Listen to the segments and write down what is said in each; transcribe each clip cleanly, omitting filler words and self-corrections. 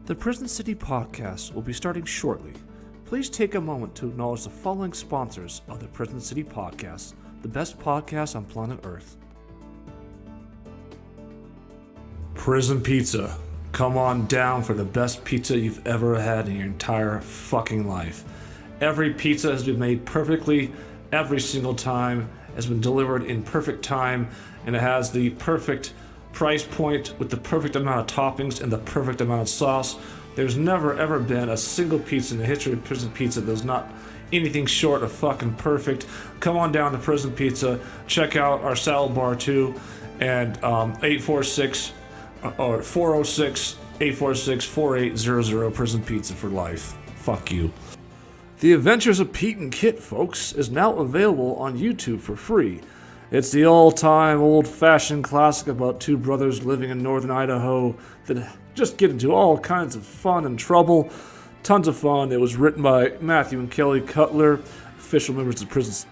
The Prison City Podcast will be starting shortly. Please take a moment to acknowledge the following sponsors of the Prison City Podcast, the best podcast on planet Earth. Prison Pizza. Come on down for the best pizza you've ever had in your entire fucking life. Every pizza has been made perfectly every single time, has been delivered in perfect time, and it has the perfect price point with the perfect amount of toppings and the perfect amount of sauce. There's never ever been a single pizza in the history of Prison Pizza that's not anything short of fucking perfect. Come on down to Prison Pizza, check out our salad bar too, and 846 or 406-846-4800 Prison Pizza for life. Fuck you. The Adventures of Pete and Kit, folks, is now available on YouTube for free. It's the all-time, old-fashioned classic about two brothers living in northern Idaho that just get into all kinds of fun and trouble. Tons of fun. It was written by Matthew and Kelly Cutler, official members of Prison...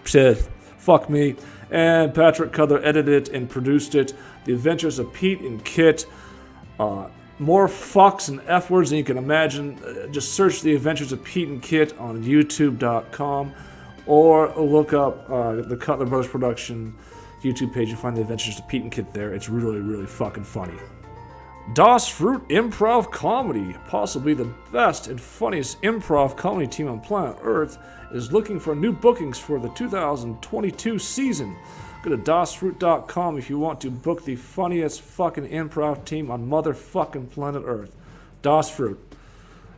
Fuck me. And Patrick Cutler edited and produced it. The Adventures of Pete and Kit. More fucks and F words than you can imagine. Just search The Adventures of Pete and Kit on youtube.com or look up the Cutler Brothers Production YouTube page and find The Adventures of Pete and Kit there. It's really, really fucking funny. Das Fruit Improv Comedy, possibly the best and funniest improv comedy team on planet Earth, is looking for new bookings for the 2022 season. Go to dasfruit.com if you want to book the funniest fucking improv team on motherfucking planet Earth. Das Fruit.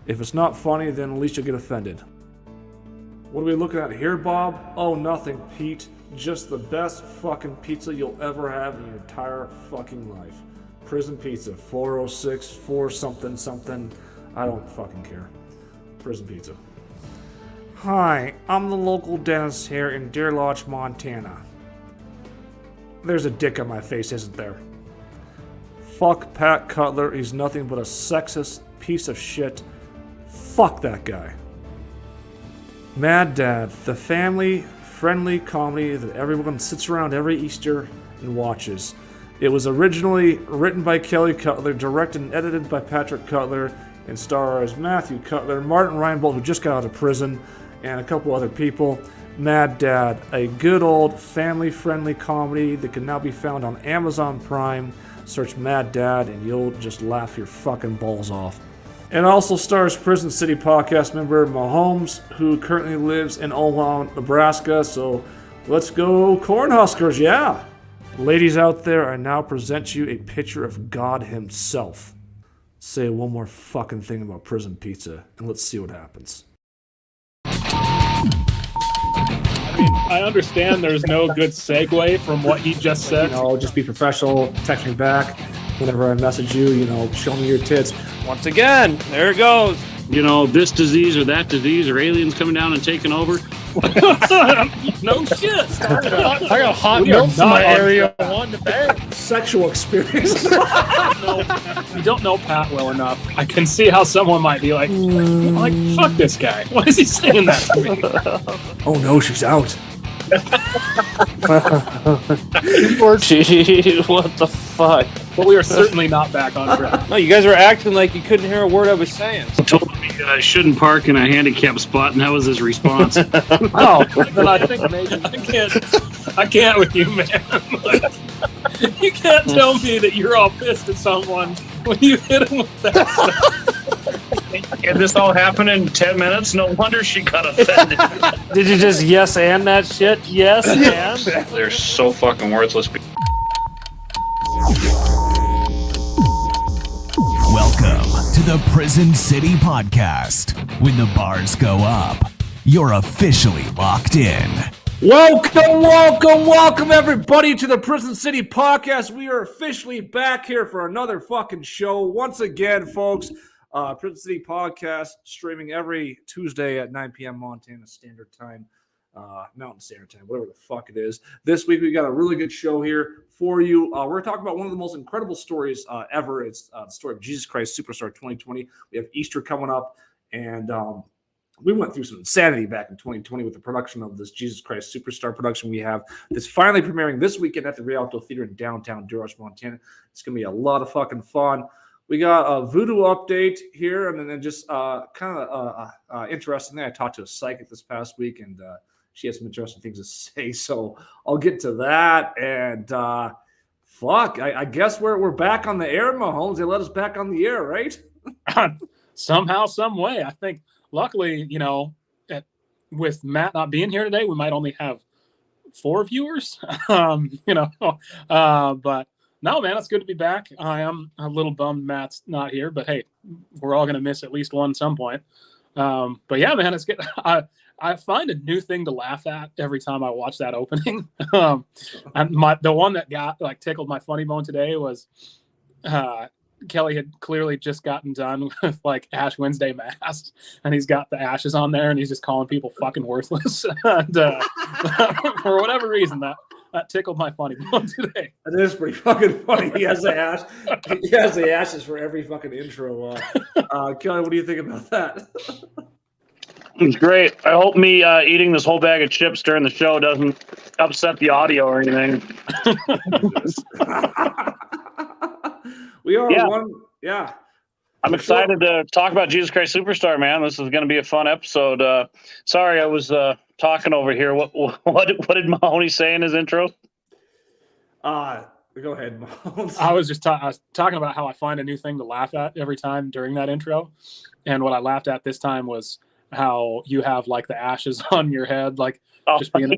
If it's not funny, then at least you'll get offended. What are we looking at here, Bob? Oh, nothing, Pete. Just the best fucking pizza you'll ever have in your entire fucking life. Prison Pizza, 406, 4 something something. I don't fucking care. Prison Pizza. Hi, I'm the local dentist here in Deer Lodge, Montana. There's a dick on my face, isn't there? Fuck Pat Cutler, he's nothing but a sexist piece of shit. Fuck that guy. Mad Dad, the family-friendly comedy that everyone sits around every Easter and watches. It was originally written by Kelly Cutler, directed and edited by Patrick Cutler, and stars Matthew Cutler, Martin Reinbold, who just got out of prison, and a couple other people. Mad Dad, a good old family-friendly comedy that can now be found on Amazon Prime. Search Mad Dad and you'll just laugh your fucking balls off. It also stars Prison City Podcast member Mahomes, who currently lives in Omaha, Nebraska. So let's go Cornhuskers, yeah! Ladies out there, I now present you a picture of God himself. Say one more fucking thing about Prison Pizza, and let's see what happens. I mean, I understand there's no good segue from what he just said. Just be professional, text me back. Whenever I message you, show me your tits. Once again, there it goes. This disease or that disease or aliens coming down and taking over. No shit. I got hot milk in my area. One to bed. Sexual experience. You don't know Pat well enough. I can see how someone might be like, fuck this guy. Why is he saying that to me? Oh no, she's out. Gee, what the fuck? But we are certainly not back on track. No, you guys were acting like you couldn't hear a word I was saying. He told me I shouldn't park in a handicapped spot, and that was his response. Oh, then I think maybe I can't with you, man. You can't tell me that you're all pissed at someone when you hit him with that stuff. And this all happened in 10 minutes? No wonder she got offended. Did you just yes and that shit? Yes and? They're so fucking worthless. Welcome to the Prison City Podcast. When the bars go up, you're officially locked in. Welcome, everybody, to the Prison City Podcast. We are officially back here for another fucking show. Once again, folks, Prison City Podcast streaming every Tuesday at 9 p.m. Montana Standard Time, Mountain Standard Time, whatever the fuck it is. This week, we got a really good show here for you. We're talking about one of the most incredible stories ever. It's the story of Jesus Christ Superstar 2020. We have Easter coming up, and we went through some insanity back in 2020 with the production of this Jesus Christ Superstar production we have that's finally premiering this weekend at the Rialto Theater in downtown Deer Lodge, Montana. It's going to be a lot of fucking fun. We got a voodoo update here, and then just kind of interesting thing. I talked to a psychic this past week, and she has some interesting things to say. So I'll get to that. And fuck, I guess we're back on the air, Mahomes. They let us back on the air, right? Somehow, some way. I think, luckily, with Matt not being here today, we might only have 4 viewers. But no, man, it's good to be back. I am a little bummed Matt's not here, but hey, we're all gonna miss at least one at some point. But yeah, man, it's good. I find a new thing to laugh at every time I watch that opening. And the one that got tickled my funny bone today was Kelly had clearly just gotten done with Ash Wednesday mass, and he's got the ashes on there, and he's just calling people fucking worthless. And for whatever reason, that tickled my funny bone today. That is pretty fucking funny. He has the ash. He has the ashes for every fucking intro. Kelly, what do you think about that? It's great. I hope me eating this whole bag of chips during the show doesn't upset the audio or anything. We are one. Yeah. I'm excited to talk about Jesus Christ Superstar, man. This is going to be a fun episode. Sorry, I was talking over here. What did Mahoney say in his intro? Go ahead, Mahomes. I was just talking about how I find a new thing to laugh at every time during that intro. And what I laughed at this time was how you have the ashes on your head, just being a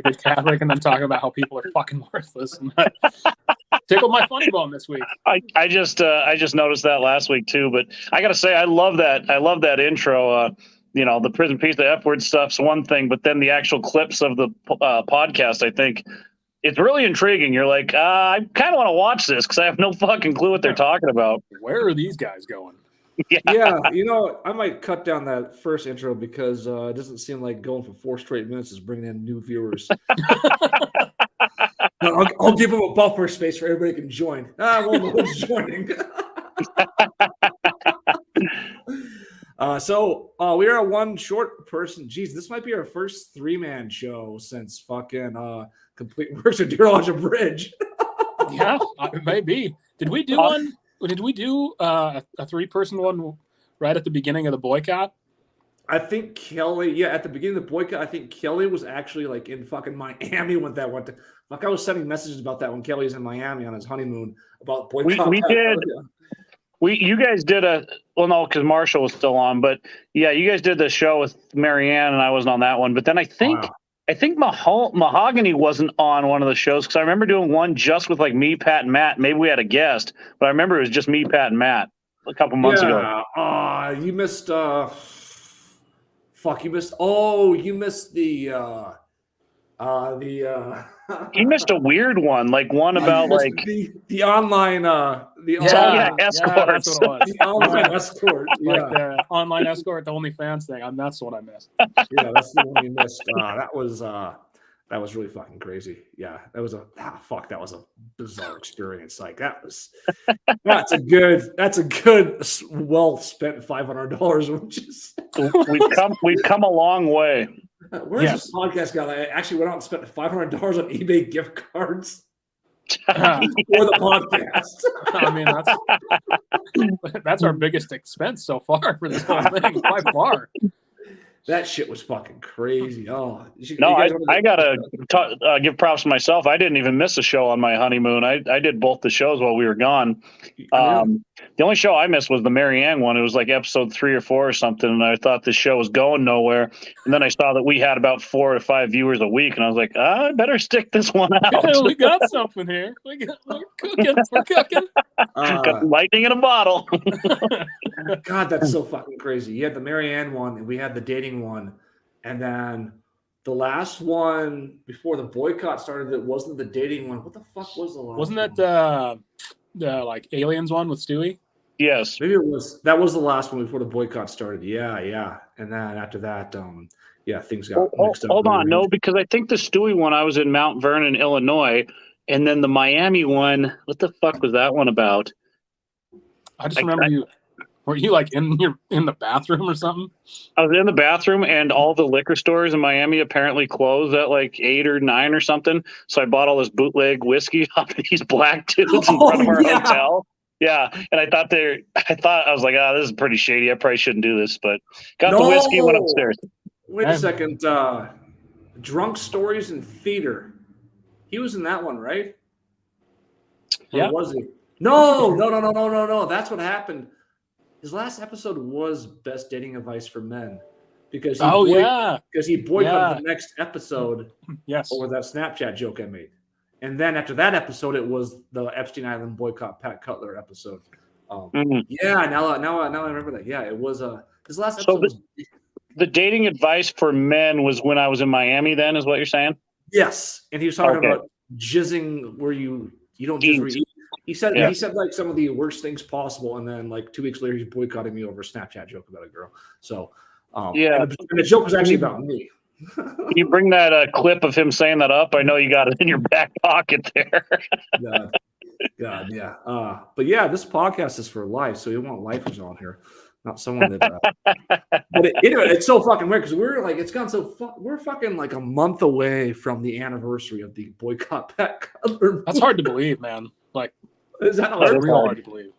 good Catholic, and then talking about how people are fucking worthless. And that tickled my funny bone this week. I just noticed that last week too, but I gotta say I love that intro. The prison piece, the F word stuff's one thing, but then the actual clips of the podcast, I think it's really intriguing. You're like, I kind of want to watch this because I have no fucking clue what they're talking about. Where are these guys going? Yeah, I might cut down that first intro because it doesn't seem like going for 4 straight minutes is bringing in new viewers. No, I'll give them a buffer space for everybody can join. Well, no one's joining. So we are one short person. Jeez, this might be our first 3-man show since fucking Complete Works of Deer Lodge Bridge. Yeah, it may be. Did we do one? Did we do a 3-person one right at the beginning of the boycott? I think Kelly, at the beginning of the boycott, I think Kelly was actually in fucking Miami when that went to. I was sending messages about that when Kelly was in Miami on his honeymoon about boycott. We did. You guys did no, because Marshall was still on, but yeah, you guys did the show with Marianne, and I wasn't on that one. But then I think Mahogany wasn't on one of the shows because I remember doing one just with me, Pat, and Matt. Maybe we had a guest, but I remember it was just me, Pat, and Matt a couple months ago. You missed. You missed. Oh, you missed the. You missed a weird one, one about the online Yeah, escorts. that's what it was. The online escort. Yeah, the online escort, the OnlyFans thing. That's the one I missed. Yeah, that's the one you missed. That was really fucking crazy. Yeah, that was that was a bizarre experience. That's a good well spent $500, which is we've come a long way. Where's this podcast got? I actually went out and spent $500 on eBay gift cards for the podcast. I mean, that's our biggest expense so far for this whole thing by far. That shit was fucking crazy. Oh, I gotta give props to myself. I didn't even miss a show on my honeymoon. I did both the shows while we were gone. The only show I missed was the Marianne one. It was episode 3 or 4 or something, and I thought this show was going nowhere. And then I saw that we had about 4 to 5 viewers a week, and I was like, I better stick this one out. Yeah, we got something here. We're cooking. Got lightning in a bottle. God, that's so fucking crazy. You had the Marianne one, and we had the dating one, and then the last one before the boycott started that wasn't the dating one. What the fuck was the last? Wasn't that the aliens one with Stewie? Yes, maybe it was. That was the last one before the boycott started. Yeah. And then after that, things got mixed up. Hold on, no, because I think the Stewie one I was in Mount Vernon, Illinois, and then the Miami one. What the fuck was that one about? I just remember you. Were you in the bathroom or something? I was in the bathroom, and all the liquor stores in Miami apparently closed at 8 or 9 or something. So I bought all this bootleg whiskey off these black dudes in front of our hotel. Yeah, and I was like, this is pretty shady. I probably shouldn't do this, but got the whiskey, went upstairs. Wait a second. Drunk Stories in Theater. He was in that one, right? Yeah. Or was he? No. That's what happened. His last episode was Best Dating Advice for Men because he boycotted the next episode Yes. over that Snapchat joke I made. And then after that episode, it was the Epstein Island boycott Pat Cutler episode. Yeah, now I remember that. Yeah, it was his last episode. The dating advice for men was when I was in Miami. Then is what you're saying? Yes, and he was talking about jizzing where you don't jizz where you eat. He said like some of the worst things possible, and then like 2 weeks later, he's boycotting me over a Snapchat joke about a girl. So and the joke was actually about me. Can you bring that clip of him saying that up? I know you got it in your back pocket there. God, yeah. But yeah, this podcast is for life, so you want lifers on here, not someone that. But it's so fucking weird because we're like, it's gone so. We're fucking like a month away from the anniversary of the boycott Pat Cutler. That's hard to believe, man. Like, is that real hard to believe?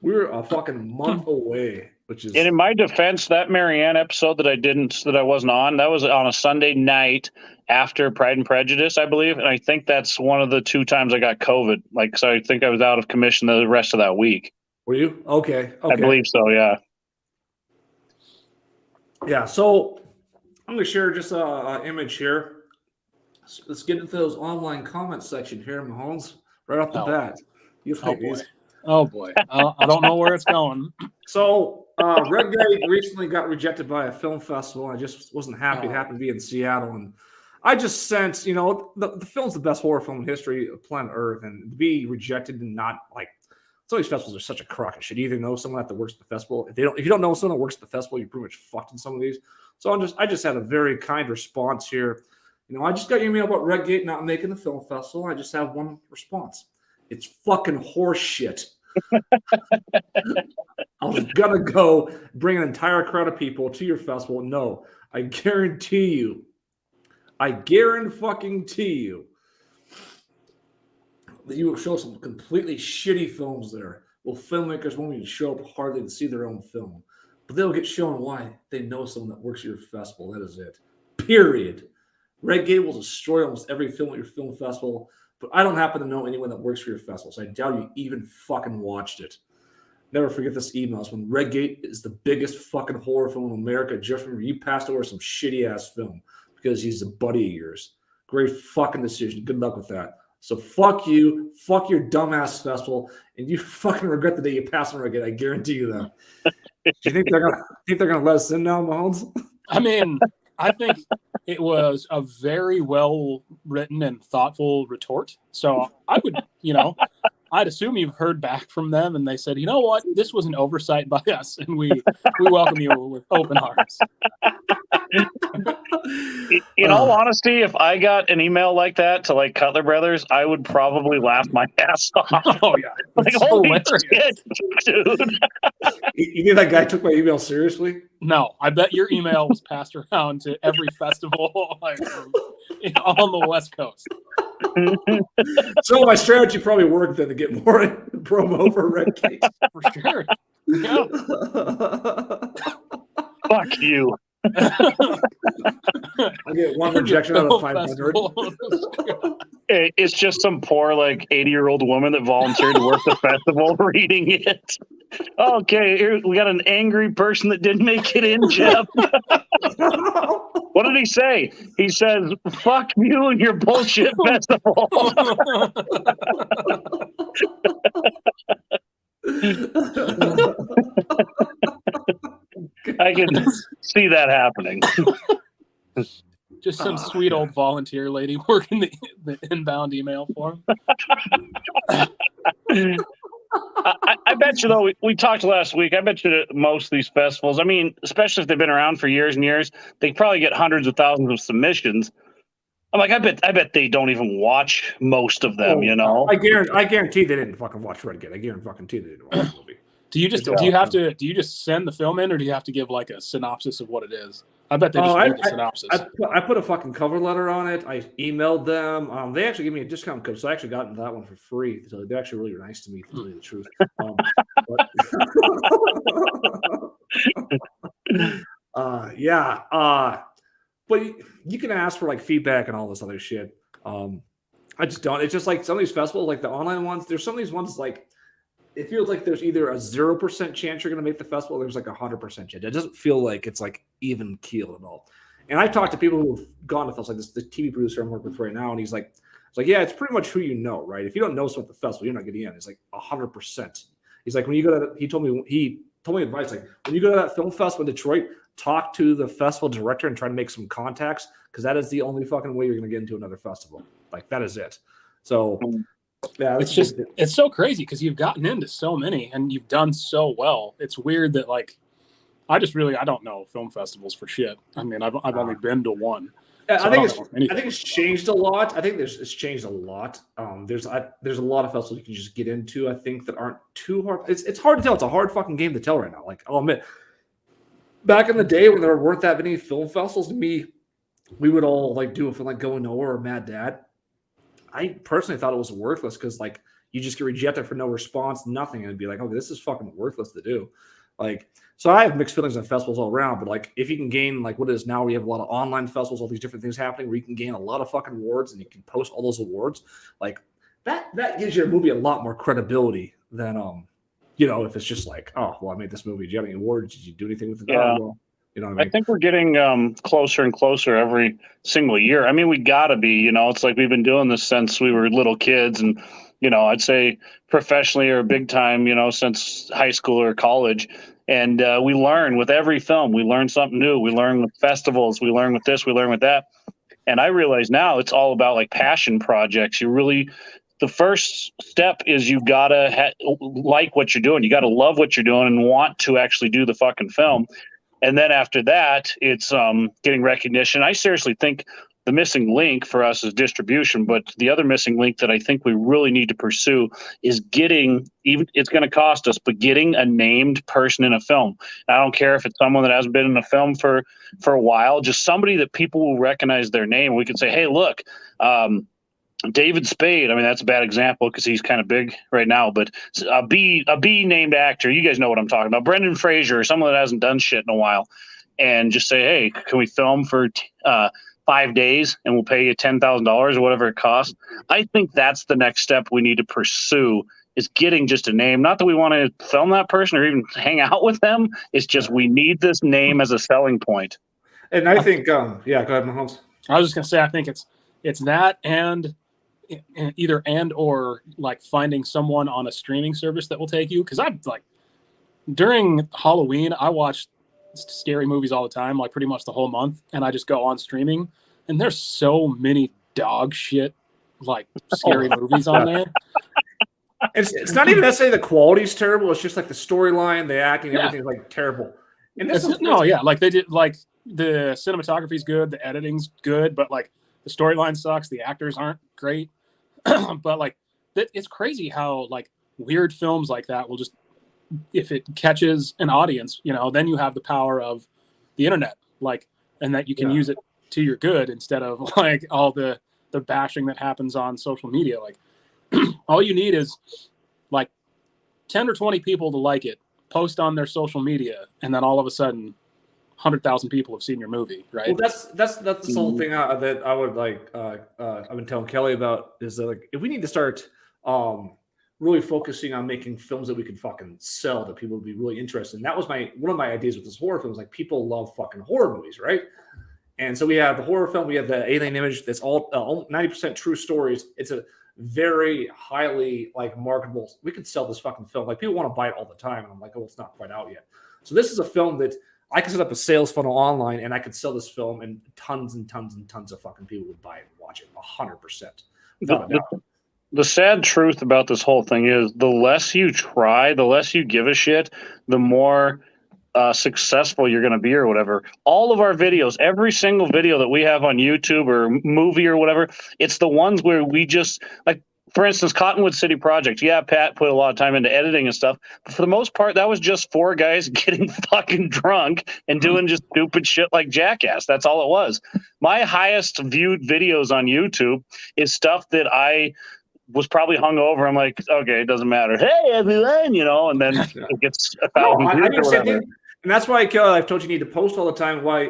We're a fucking month away. Which is, and in my defense, that Marianne episode that I wasn't on, that was on a Sunday night after Pride and Prejudice, I believe. And I think that's one of the 2 times I got COVID. Like, so I think I was out of commission the rest of that week. Were you? Okay. I believe so, yeah. Yeah, so I'm going to share just an image here. Let's get into those online comment section here, Mahomes, right off the bat. Oh, boy. I don't know where it's going. So, Red Gate recently got rejected by a film festival. I just wasn't happy. It happened to be in Seattle. And I just sense, the film's the best horror film in history of planet Earth. And to be rejected and not, like, some of these festivals are such a crock of shit. You either know someone that works at the festival. If you don't know someone that works at the festival, you're pretty much fucked in some of these. So I just had a very kind response here. I just got your email about Red Gate not making the film festival. I just have one response. It's fucking horse shit. I was gonna go bring an entire crowd of people to your festival. No, I guarantee you that you will show some completely shitty films there. Well, filmmakers won't even show up hardly to see their own film, but they'll get shown why they know someone that works at your festival. That is it. Period. Red Gate will destroy almost every film at your film festival. But I don't happen to know anyone that works for your festival, so I doubt you even fucking watched it. Never forget this email. It's when Red Gate is the biggest fucking horror film in America. Just remember, you passed over some shitty-ass film because he's a buddy of yours. Great fucking decision. Good luck with that. So fuck you. Fuck your dumbass festival, and you fucking regret the day you passed on Red Gate. I guarantee you that. Do you think they're gonna let us in now, Mahomes? I mean, I think it was a very well written and thoughtful retort. So I would, I'd assume you've heard back from them and they said, you know what, this was an oversight by us and we welcome you with open hearts. In all honesty, if I got an email like that to like Cutler Brothers, I would probably laugh my ass off. Oh yeah, like holy shit, dude! You think that guy took my email seriously? No, I bet your email was passed around to every festival on the West Coast. So my strategy probably worked then to get more promo for Red Gate. For sure. Yeah. Fuck you. I get one rejection out of 500. It's just some poor, like, 80-year-old woman that volunteered to work the festival reading it. Okay, here we got an angry person that didn't make it in, Jeff. What did he say? He says, fuck you and your bullshit festival. I can see that happening. Just some sweet old volunteer lady working the inbound email for him. I bet you, though, we talked last week. I bet you that most of these festivals, I mean, especially if they've been around for years and years, they probably get hundreds of thousands of submissions. I'm like, I bet they don't even watch most of them, I guarantee they didn't fucking watch Red Gate. I guarantee they didn't watch the movie. Do you just send the film in, or do you have to give like a synopsis of what it is? I bet they Oh, just read the synopsis. I put a fucking cover letter on it. I emailed them. They actually gave me a discount code, so I actually got that one for free. So they're actually really nice to me, to tell you the truth. But you can ask for like feedback and all this other shit. I just don't. It's just like some of these festivals, like the online ones. There's some of these ones like it feels like there's either a 0% chance you're going to make the festival, or there's like a 100% chance. It doesn't feel like it's like even keel at all. And I've talked to people who've gone to festivals, like this, the TV producer I'm working with right now, and he's like, yeah, it's pretty much who you know, right? If you don't know someone at the festival, you're not getting in. It's like 100%. He's like, when you go to, he told me advice, like when you go to that film festival in Detroit, talk to the festival director and try to make some contacts, because that is the only fucking way you're going to get into another festival. Like that is it. So yeah, it's so crazy because you've gotten into so many and you've done so well. It's weird that like I don't know film festivals for shit. I mean, I've only been to one. So I think it's changed a lot. I think it's changed a lot. There's a lot of festivals you can just get into, I think, that aren't too hard. It's hard to tell. It's a hard fucking game to tell right now. Like, I'll admit, back in the day when there weren't that many film festivals, we would all like do a film like Going Nowhere or Mad Dad. I personally thought it was worthless because like you just get rejected for no response, nothing, and it'd be like, okay, this is fucking worthless to do. Like, so I have mixed feelings on festivals all around, but like if you can gain like what it is now, we have a lot of online festivals, all these different things happening where you can gain a lot of fucking awards and you can post all those awards. Like that gives your movie a lot more credibility than if it's just like, oh, well, I made this movie. Did you have any awards? Did you do anything with it? Yeah. Oh, well, you know what I mean? I think we're getting closer and closer every single year. I mean, we got to be, it's like we've been doing this since we were little kids. And, I'd say professionally or big time, since high school or college. And we learn with every film. We learn something new. We learn with festivals. We learn with this. We learn with that. And I realize now it's all about like passion projects. The first step is you got to like what you're doing. You got to love what you're doing and want to actually do the fucking film. And then after that, it's getting recognition. I seriously think the missing link for us is distribution, but the other missing link that I think we really need to pursue is it's going to cost us, but getting a named person in a film. I don't care if it's someone that hasn't been in a film for a while, just somebody that people will recognize their name. We can say, hey, look, David Spade. I mean, that's a bad example because he's kind of big right now, but a B named actor, you guys know what I'm talking about. Brendan Fraser, or someone that hasn't done shit in a while, and just say, hey, can we film for 5 days and we'll pay you $10,000 or whatever it costs. I think that's the next step we need to pursue, is getting just a name. Not that we want to film that person or even hang out with them. It's just we need this name as a selling point. And I think, go ahead, Mahomes. I was just going to say, I think it's that and either or like finding someone on a streaming service that will take you. Because I've like during Halloween, I watched scary movies all the time, like pretty much the whole month, and I just go on streaming, and there's so many dog shit like scary movies on there. It's not even necessarily the quality's terrible. It's just like the storyline, the acting, everything's like terrible. And like they did like the cinematography's good, the editing's good, but like the storyline sucks, the actors aren't great. But like it's crazy how like weird films like that will just, if it catches an audience, then you have the power of the internet, like, and that you can use it to your good instead of like all the bashing that happens on social media. Like all you need is like 10 or 20 people to like it, post on their social media, and then all of a sudden 100,000 people have seen your movie, right? Well, that's the whole thing that I would like. I've been telling Kelly about is that like if we need to start really focusing on making films that we can fucking sell, that people would be really interested in. That was one of my ideas with this horror film. Like people love fucking horror movies, right? And so we have the horror film, we have the Alien Image. That's all 90% true stories. It's a very highly like marketable. We could sell this fucking film. Like people want to buy it all the time, and I'm like, oh, it's not quite out yet. So this is a film that I could set up a sales funnel online, and I could sell this film, and tons and tons and tons of fucking people would buy it and watch it 100%. Without a doubt. The sad truth about this whole thing is the less you try, the less you give a shit, the more successful you're going to be or whatever. All of our videos, every single video that we have on YouTube or movie or whatever, it's the ones where we just like for instance, Cottonwood City Project. Yeah, Pat put a lot of time into editing and stuff, but for the most part, that was just 4 guys getting fucking drunk and doing just stupid shit like Jackass. That's all it was. My highest viewed videos on YouTube is stuff that I was probably hungover. I'm like, okay, it doesn't matter. Hey, everyone, and then it gets 1,000 views or whatever. And that's why, Kelly, I've told you need to post all the time. Why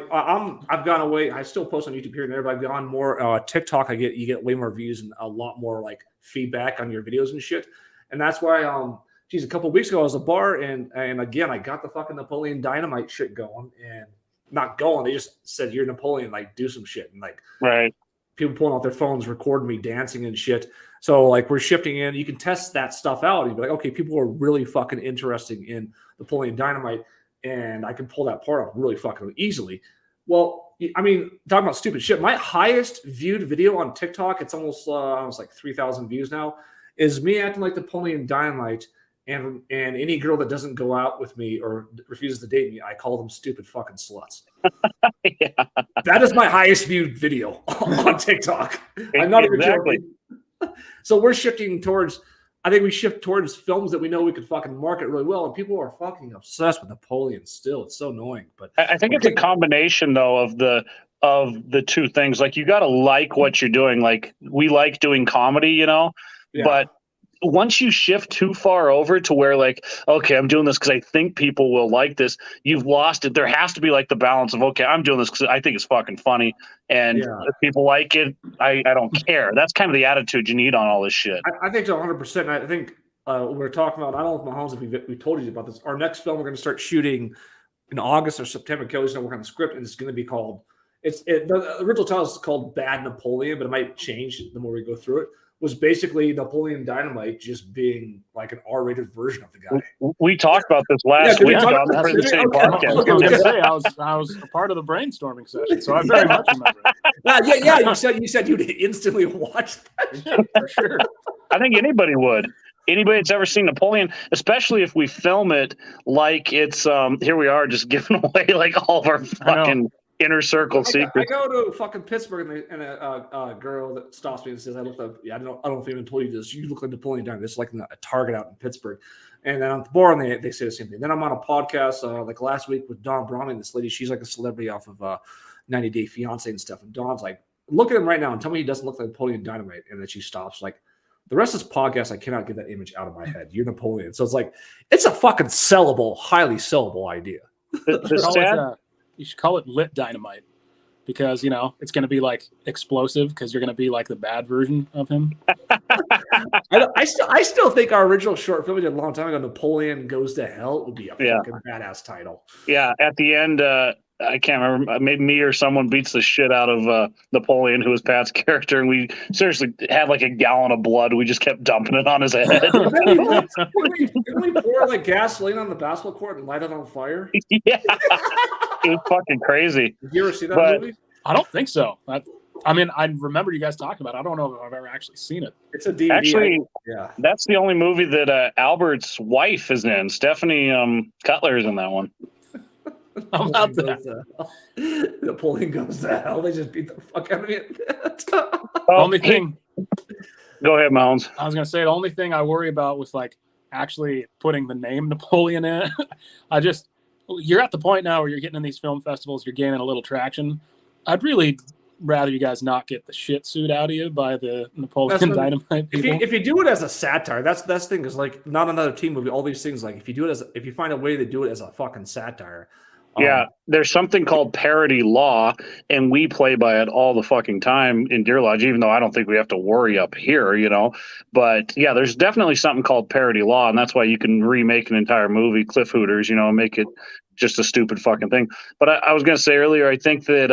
I've gone away. I still post on YouTube here and there, but I've gone more TikTok. You get way more views and a lot more like feedback on your videos and shit. And that's why a couple of weeks ago I was at a bar and again I got the fucking Napoleon Dynamite shit going and not going. They just said you're Napoleon, like do some shit and like right. People pulling out their phones, recording me dancing and shit. So like we're shifting in. You can test that stuff out. You'd be like, okay, people are really fucking interested in Napoleon Dynamite. And I can pull that part off really fucking easily. Well, I mean, talking about stupid shit. My highest viewed video on TikTok, it's almost like 3,000 views now, is me acting like Napoleon Dynamite. And any girl that doesn't go out with me or refuses to date me, I call them stupid fucking sluts. Yeah. That is my highest viewed video on TikTok. I'm not even joking. So we're shifting towards. I think we shift towards films that we know we could fucking market really well, and people are fucking obsessed with Napoleon still. It's so annoying. But I think it's a combination though of the two things. Like you got to like what you're doing. Like we like doing comedy, but once you shift too far over to where like, okay, I'm doing this because I think people will like this, you've lost it. There has to be like the balance of, okay, I'm doing this because I think it's fucking funny. And if people like it, I don't care. That's kind of the attitude you need on all this shit. I think so 100%. I think we're talking about, I don't know if Mahomes, if we told you about this, our next film we're going to start shooting in August or September. Kelly's going to work on the script and it's going to be called, the original title is called Bad Napoleon, but it might change the more we go through it. Was basically Napoleon Dynamite just being like an R-rated version of the guy. We talked about this last week on the Prison City podcast. I was going to say I was a part of the brainstorming session, so I very much remember it. Yeah. You said you'd instantly watch that. Yeah, for sure. I think anybody would. Anybody that's ever seen Napoleon, especially if we film it like it's here we are just giving away like all of our fucking inner circle secrets. I go to fucking Pittsburgh and a girl that stops me and says, I don't know if I even told you this. You look like Napoleon Dynamite. It's like a Target out in Pittsburgh. And then on the bar, and they say the same thing. Then I'm on a podcast like last week with Dawn Brahman. This lady, she's like a celebrity off of 90 Day Fiance and stuff. And Dawn's like, look at him right now and tell me he doesn't look like Napoleon Dynamite. And then she stops like, the rest of this podcast, I cannot get that image out of my head. You're Napoleon. So it's like, it's a fucking sellable, highly sellable idea. You should call it Lit Dynamite because, it's going to be like explosive because you're going to be like the bad version of him. I still think our original short film we did a long time ago, Napoleon Goes to Hell, would be a fucking badass title. Yeah, at the end, I can't remember, maybe me or someone beats the shit out of Napoleon, who was Pat's character, and we seriously had like a gallon of blood. We just kept dumping it on his head. Can we pour like gasoline on the basketball court and light it on fire? Yeah. It was fucking crazy. Did you ever see that movie? I don't think so. I remember you guys talking about it. I don't know if I've ever actually seen it. It's a DVD. Actually, that's the only movie that Albert's wife is in. Stephanie Cutler is in that one. How about that? Napoleon Goes to Hell. They just beat the fuck out of me. The only thing. Go ahead, Mounds. I was going to say the only thing I worry about with like actually putting the name Napoleon in, you're at the point now where you're getting in these film festivals, you're gaining a little traction. I'd really rather you guys not get the shit suit out of you by the Napoleon Dynamite people. If you do it as a satire, that's the thing, is like not another teen movie. All these things, like if you find a way to do it as a fucking satire. There's something called parody law, and we play by it all the fucking time in Deer Lodge, even though I don't think we have to worry up here, But yeah, there's definitely something called parody law, and that's why you can remake an entire movie, Cliff Hooters, make it just a stupid fucking thing. But I was going to say earlier, I think that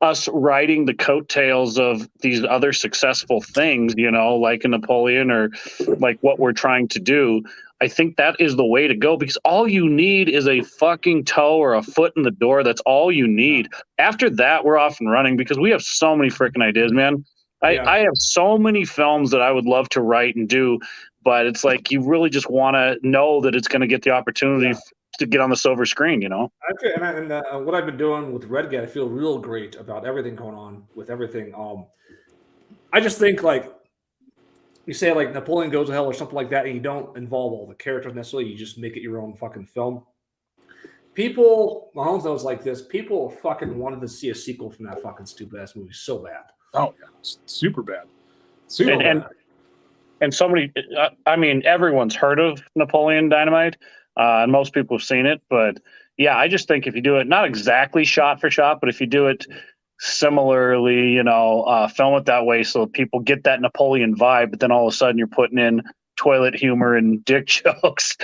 us riding the coattails of these other successful things, like a Napoleon or like what we're trying to do, I think that is the way to go, because all you need is a fucking toe or a foot in the door. That's all you need. After that, we're off and running, because we have so many freaking ideas, man. I have so many films that I would love to write and do, but it's like you really just want to know that it's going to get the opportunity to get on the silver screen, And what I've been doing with Redgate, I feel real great about everything going on with everything. I just think like you say like Napoleon Goes to Hell or something like that, and you don't involve all the characters necessarily, you just make it your own fucking film. People, Mahomes knows like this. People fucking wanted to see a sequel from that fucking stupid ass movie so bad. Oh yeah, super bad. Super bad. And somebody, I mean, everyone's heard of Napoleon Dynamite, and most people have seen it. But yeah, I just think if you do it, not exactly shot for shot, but if you do it similarly, film it that way so people get that Napoleon vibe, but then all of a sudden you're putting in toilet humor and dick jokes.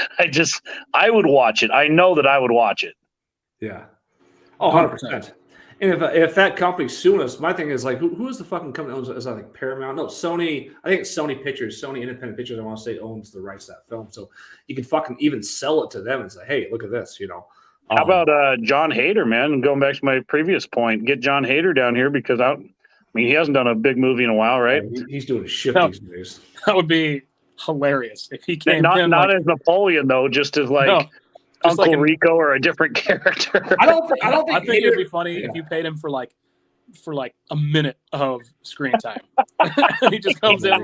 I would watch it. I know that I would watch it. Yeah. Oh, 100%. And if that company's suing us, my thing is like, who is the fucking company owns it? Is that like Paramount? No, Sony. I think it's Sony Pictures, Sony Independent Pictures. I want to say owns the rights to that film, so you can fucking even sell it to them and say, "Hey, look at this," How about John Hader, man? And going back to my previous point, get John Hader down here because he hasn't done a big movie in a while, right? He's doing shit these days. That would be hilarious if he came not in as Napoleon though, just as Uncle Rico or a different character. I don't think it would be funny if you paid him for a minute of screen time. He just comes in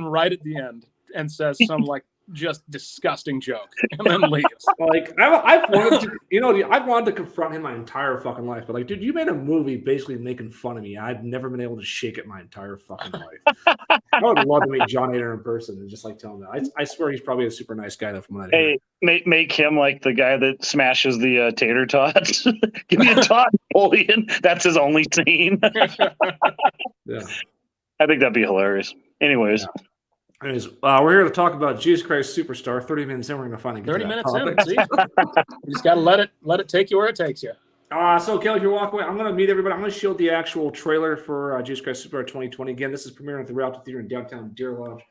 right at the end and says some just disgusting joke and then leaves. I've wanted to confront him my entire fucking life, but dude, you made a movie basically making fun of me. I've never been able to shake it my entire fucking life. I would love to meet John Hader in person and just tell him that. I swear he's probably a super nice guy though. From what I hear. Hey, make him like the guy that smashes the tater tots. Give me a tot, Napoleon. That's his only scene. Yeah, I think that'd be hilarious. Anyways. Yeah. Anyways, we're here to talk about Jesus Christ Superstar. 30 minutes in, we're going to finally get 30 to that minutes topic. in. You just got to let it take you where it takes you. So, Kelly, if you walk away, I'm going to meet everybody. I'm going to show the actual trailer for Jesus Christ Superstar 2020. Again, this is premiering at the Rialto Theater in downtown Deer Lodge.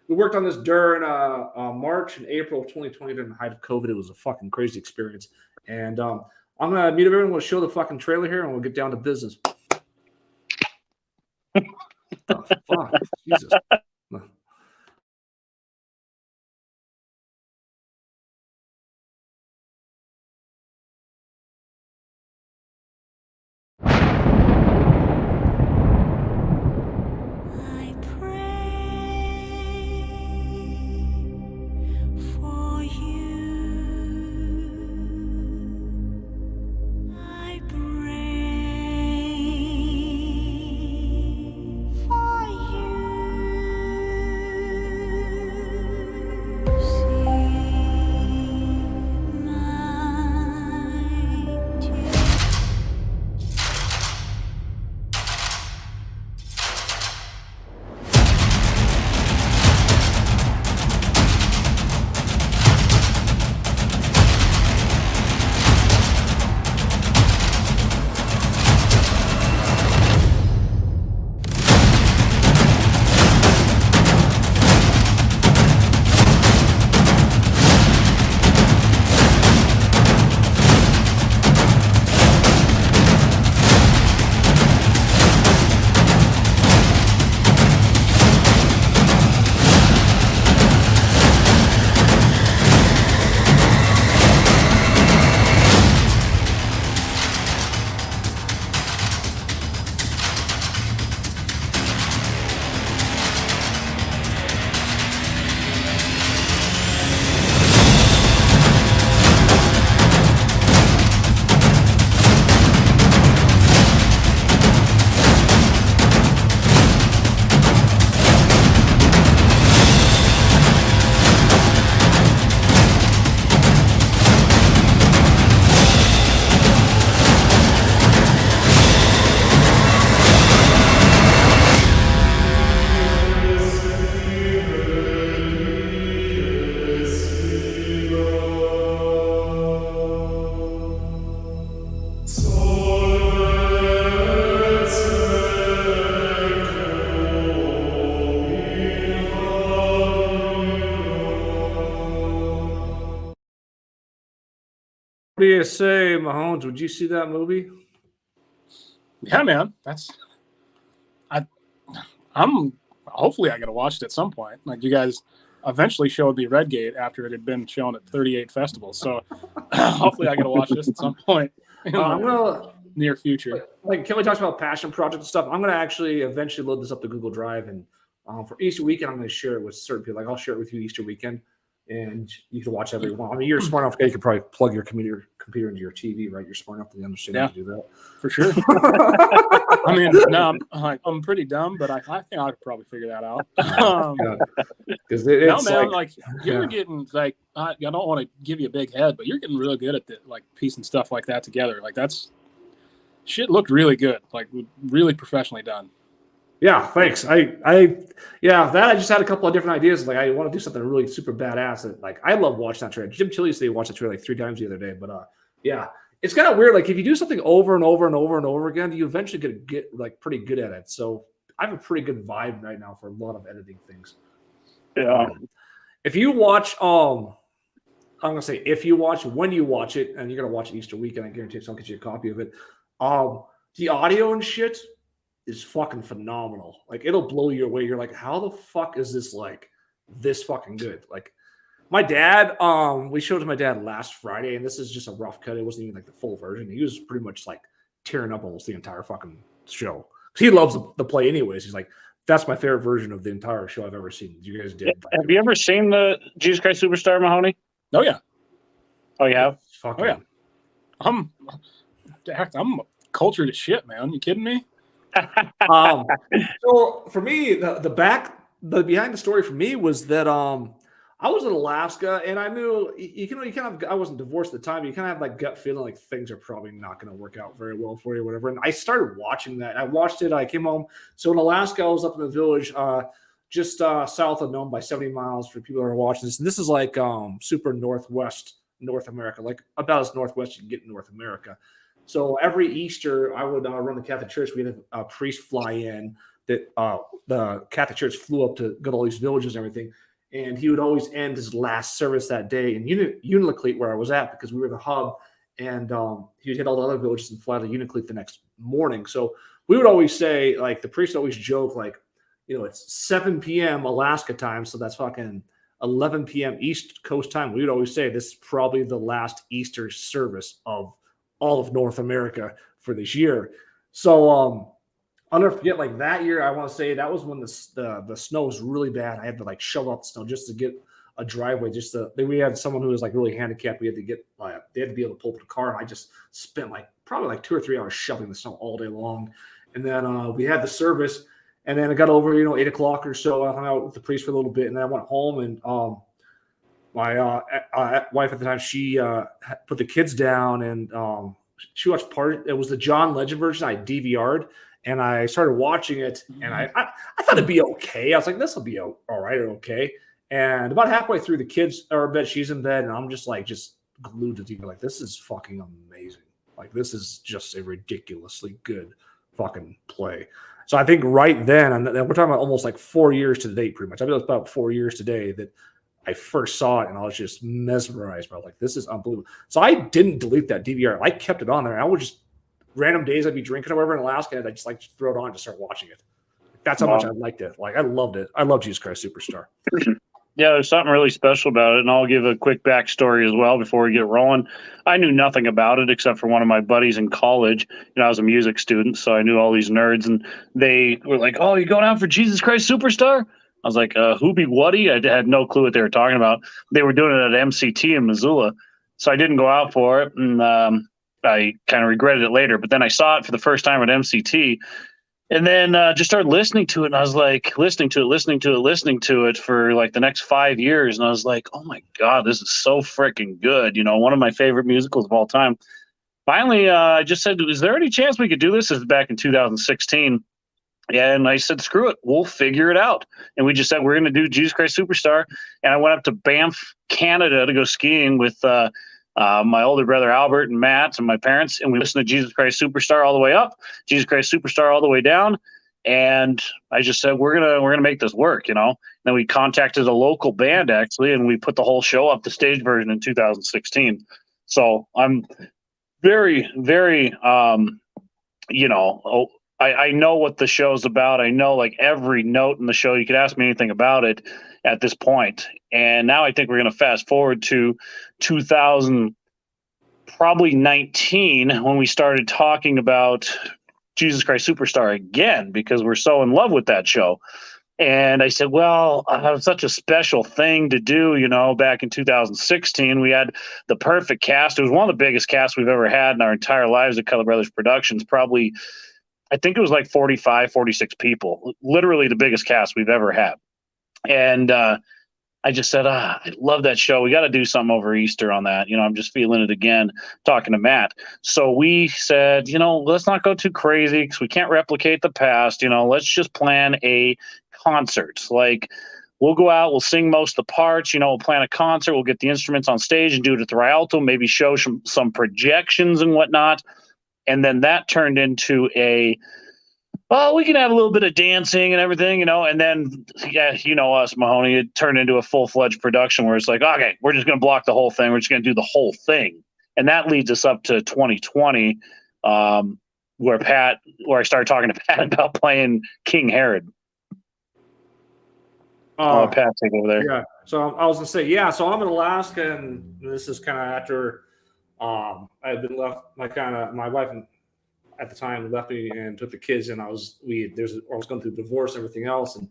We worked on this during March and April of 2020 during the height of COVID. It was a fucking crazy experience. And I'm going to meet everyone. We'll show the fucking trailer here, and we'll get down to business. Oh, fuck. Jesus. I pray for you. I pray for you. See my tears. What do you say, Mahomes? Would you see that movie? Yeah, man. I'm hopefully I get to watch it at some point. You guys eventually showed me Redgate after it had been shown at 38 festivals. So hopefully I get to watch this at some point in the near future. Kelly talks about passion project and stuff. I'm gonna actually eventually load this up to Google Drive and For Easter weekend, I'm going to share it with certain people. Like I'll share it with you Easter weekend, and you can watch every one. I mean, you're smart enough. You can probably plug your computer into your TV, right? You're smart enough to understand how to do that. For sure. I mean, no, I'm pretty dumb, but I think I could probably figure that out. Because No, it's man, like you're getting like I don't want to give you a big head, but you're getting really good at piecing stuff like that together. Like that's shit looked really good, like really professionally done. Yeah, thanks. I just had a couple of different ideas. Like I want to do something really super badass. And like I love watching that trailer. Jim Chili said he watched that trailer like 3 times the other day. But yeah, it's kind of weird. Like if you do something over and over and over and over again, you eventually get like pretty good at it. So I have a pretty good vibe right now for a lot of editing things. Yeah. If you watch, I'm gonna say if you watch, when you watch it, and you're gonna watch it Easter weekend, I guarantee I'll get you a copy of it. The audio and shit is fucking phenomenal. Like it'll blow you away. You're like, how the fuck is this like this fucking good? Like my dad, we showed it to my dad last Friday, and this is just a rough cut. It wasn't even like the full version. He was pretty much like tearing up almost the entire fucking show. He loves the play anyways. He's like, that's my favorite version of the entire show I've ever seen. You guys did. Have you ever seen the Jesus Christ Superstar, Mahoney? Oh yeah. Oh, you have? Fucking, Oh yeah. I'm cultured as shit, man. You kidding me? So for me, the behind the story for me was that I was in Alaska and I knew you kind of I wasn't divorced at the time. But you kind of have like gut feeling like things are probably not going to work out very well for you, or whatever. And I started watching that. I watched it. I came home. So in Alaska, I was up in the village, just south of Nome by 70 miles for people that are watching this. And this is like super northwest North America, like about as northwest you can get in North America. So every Easter, I would run the Catholic Church. We had a priest fly in that the Catholic Church flew up to go to all these villages and everything. And he would always end his last service that day in Unalakleet, where I was at, because we were the hub. And he would hit all the other villages and fly to Unalakleet the next morning. So we would always say, like, the priest would always joke, like, you know, it's 7 p.m. Alaska time. So that's fucking 11 p.m. East Coast time. We would always say this is probably the last Easter service of all of North America for this year. So I'll never forget, like that year, I want to say that was when the snow was really bad. I had to like shovel out the snow just to get a driveway. We had someone who was like really handicapped. We had to get they had to be able to pull up the car, and I just spent probably like 2 or 3 hours shoveling the snow all day long. And then we had the service, and then it got over 8 o'clock or so. I hung out with the priest for a little bit, and then I went home, and my wife at the time, she put the kids down, and she watched it was the John Legend version. I DVR'd, and I started watching it, and I thought it'd be okay. I was like, this will be all right or okay. And about halfway through, the kids are in bed, she's in bed, and I'm just glued to TV. Like, this is fucking amazing. Like, this is just a ridiculously good fucking play. So I think right then, and we're talking about almost like 4 years to the date, pretty much. I mean, it was about 4 years today that I first saw it, and I was just mesmerized by it. Like, this is unbelievable. So I didn't delete that DVR. I kept it on there. I would just, random days I'd be drinking or whatever in Alaska, and I'd just like to throw it on and just start watching it. That's how much I liked it. Like, I loved it. I love Jesus Christ Superstar. Yeah, there's something really special about it, and I'll give a quick backstory as well before we get rolling. I knew nothing about it except for one of my buddies in college. I was a music student, so I knew all these nerds, and they were like, "Oh, you going out for Jesus Christ Superstar?" I was like, "Who be whatty?" I had no clue what they were talking about. They were doing it at MCT in Missoula, so I didn't go out for it, and I kind of regretted it later. But then I saw it for the first time at MCT, and then just started listening to it, and I was like, listening to it for like the next 5 years, and I was like, oh my God, this is so freaking good. One of my favorite musicals of all time. Finally, I just said, is there any chance we could do this? This is back in 2016. Yeah, and I said, screw it, we'll figure it out. And we just said, we're going to do Jesus Christ Superstar. And I went up to Banff, Canada to go skiing with my older brother Albert and Matt and my parents, and we listened to Jesus Christ Superstar all the way up, Jesus Christ Superstar all the way down. And I just said, we're gonna make this work, And then we contacted a local band actually, and we put the whole show up, the stage version, in 2016. So I'm very, very I know what the show's about. I know like every note in the show. You could ask me anything about it at this point. And now I think we're going to fast forward to 2019 when we started talking about Jesus Christ Superstar again, because we're so in love with that show. And I said, well, I have such a special thing to do. Back in 2016, we had the perfect cast. It was one of the biggest casts we've ever had in our entire lives at Cutler Brothers Productions. Probably, I think it was like 45, 46 people, literally the biggest cast we've ever had. And I just said, I love that show. We got to do something over Easter on that. I'm just feeling it again, talking to Matt. So we said, let's not go too crazy because we can't replicate the past. Let's just plan a concert. Like, we'll go out, we'll sing most of the parts, we'll plan a concert, we'll get the instruments on stage and do it at the Rialto, maybe show some projections and whatnot. And then that turned into we can have a little bit of dancing and everything, and then, us, Mahoney, it turned into a full-fledged production where it's like, okay, we're just going to block the whole thing. We're just going to do the whole thing. And that leads us up to 2020, where I started talking to Pat about playing King Herod. Pat, take over there. Yeah. So I was gonna say, so I'm in Alaska, and this is kind of after I had been left. My wife at the time left me and took the kids, and I was going through divorce and everything else, and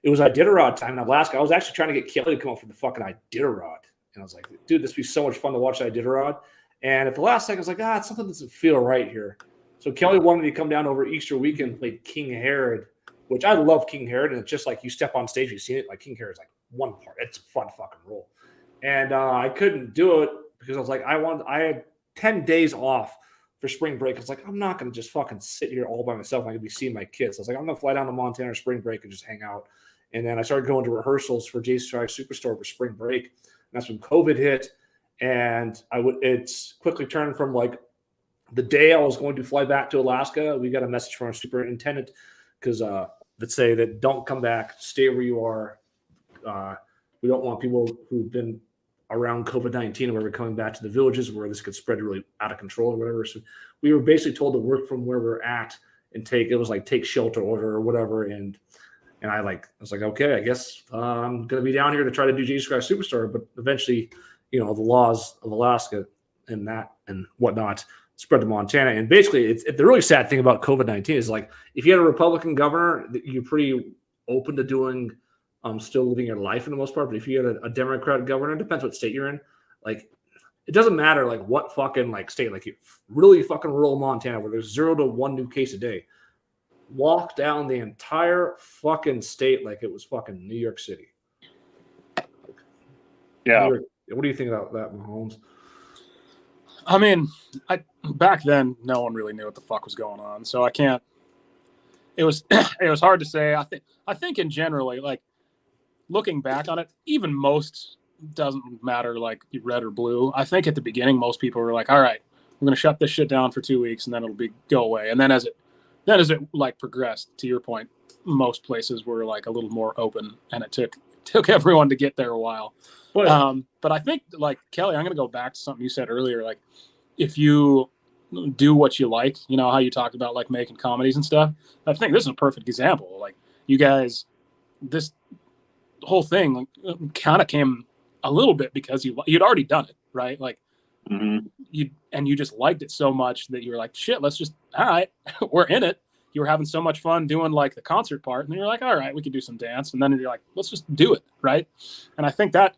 it was Iditarod time in Alaska. I was actually trying to get Kelly to come up for the fucking Iditarod, and I was like, dude, this would be so much fun to watch Iditarod. And at the last second, I was like, something doesn't feel right here. So Kelly wanted me to come down over Easter weekend and play King Herod, which I love King Herod, and it's just like you step on stage, you've seen it. Like King Herod is like one part. It's a fun fucking role. And I couldn't do it because I was like, I had 10 days off for spring break. I was like, I'm not going to just fucking sit here all by myself. I'm going to be seeing my kids. I was like, I'm going to fly down to Montana spring break and just hang out. And then I started going to rehearsals for Jesus Christ Superstar for spring break. And that's when COVID hit. And it's quickly turned from like the day I was going to fly back to Alaska, we got a message from our superintendent because that say that don't come back, stay where you are. We don't want people who've been around COVID-19 or whatever coming back to the villages where this could spread really out of control or whatever. So we were basically told to work from where we're at and take shelter order or whatever. And I was like, okay, I guess I'm going to be down here to try to do Jesus Christ Superstar. But eventually, the laws of Alaska and that and whatnot spread to Montana. And basically, the really sad thing about COVID-19 is like if you had a Republican governor, you're pretty open to doing still living your life for the most part. But if you had a Democrat governor, it depends what state you're in. Like it doesn't matter like what fucking like state, like really fucking rural Montana where there's 0 to 1 new case a day. Walk down the entire fucking state like it was fucking New York City. Yeah. What do you think about that, Mahomes? I mean, back then, no one really knew what the fuck was going on, so I can't. It was hard to say. I think in generally, like looking back on it, even most doesn't matter like red or blue. I think at the beginning, most people were like, "All right, we're gonna shut this shit down for 2 weeks, and then it'll go away." And then as it like progressed, to your point, most places were like a little more open, and it took everyone to get there a while. But I think like Kelly, I'm gonna go back to something you said earlier. Like if you do what you like, how you talked about like making comedies and stuff. I think this is a perfect example. Like you guys, this whole thing kind of came a little bit because you'd already done it, right? Like you just liked it so much that you were like, shit, let's just, all right, we're in it. You were having so much fun doing like the concert part, and then you're like, all right, we could do some dance, and then you're like, let's just do it, right? And I think that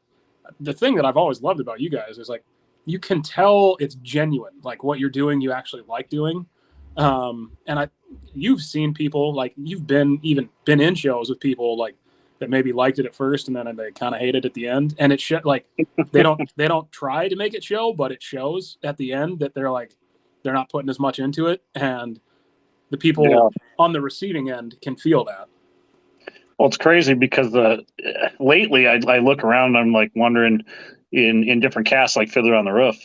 the thing that I've always loved about you guys is like you can tell it's genuine, like what you're doing, you actually like doing. And you've seen people like you've been in shows with people like that maybe liked it at first and then they kind of hated it at the end, and it like they don't try to make it show, but it shows at the end that they're not putting as much into it, and the people on the receiving end can feel that. Well, it's crazy because lately I look around and I'm like wondering in different casts like Fiddler on the Roof.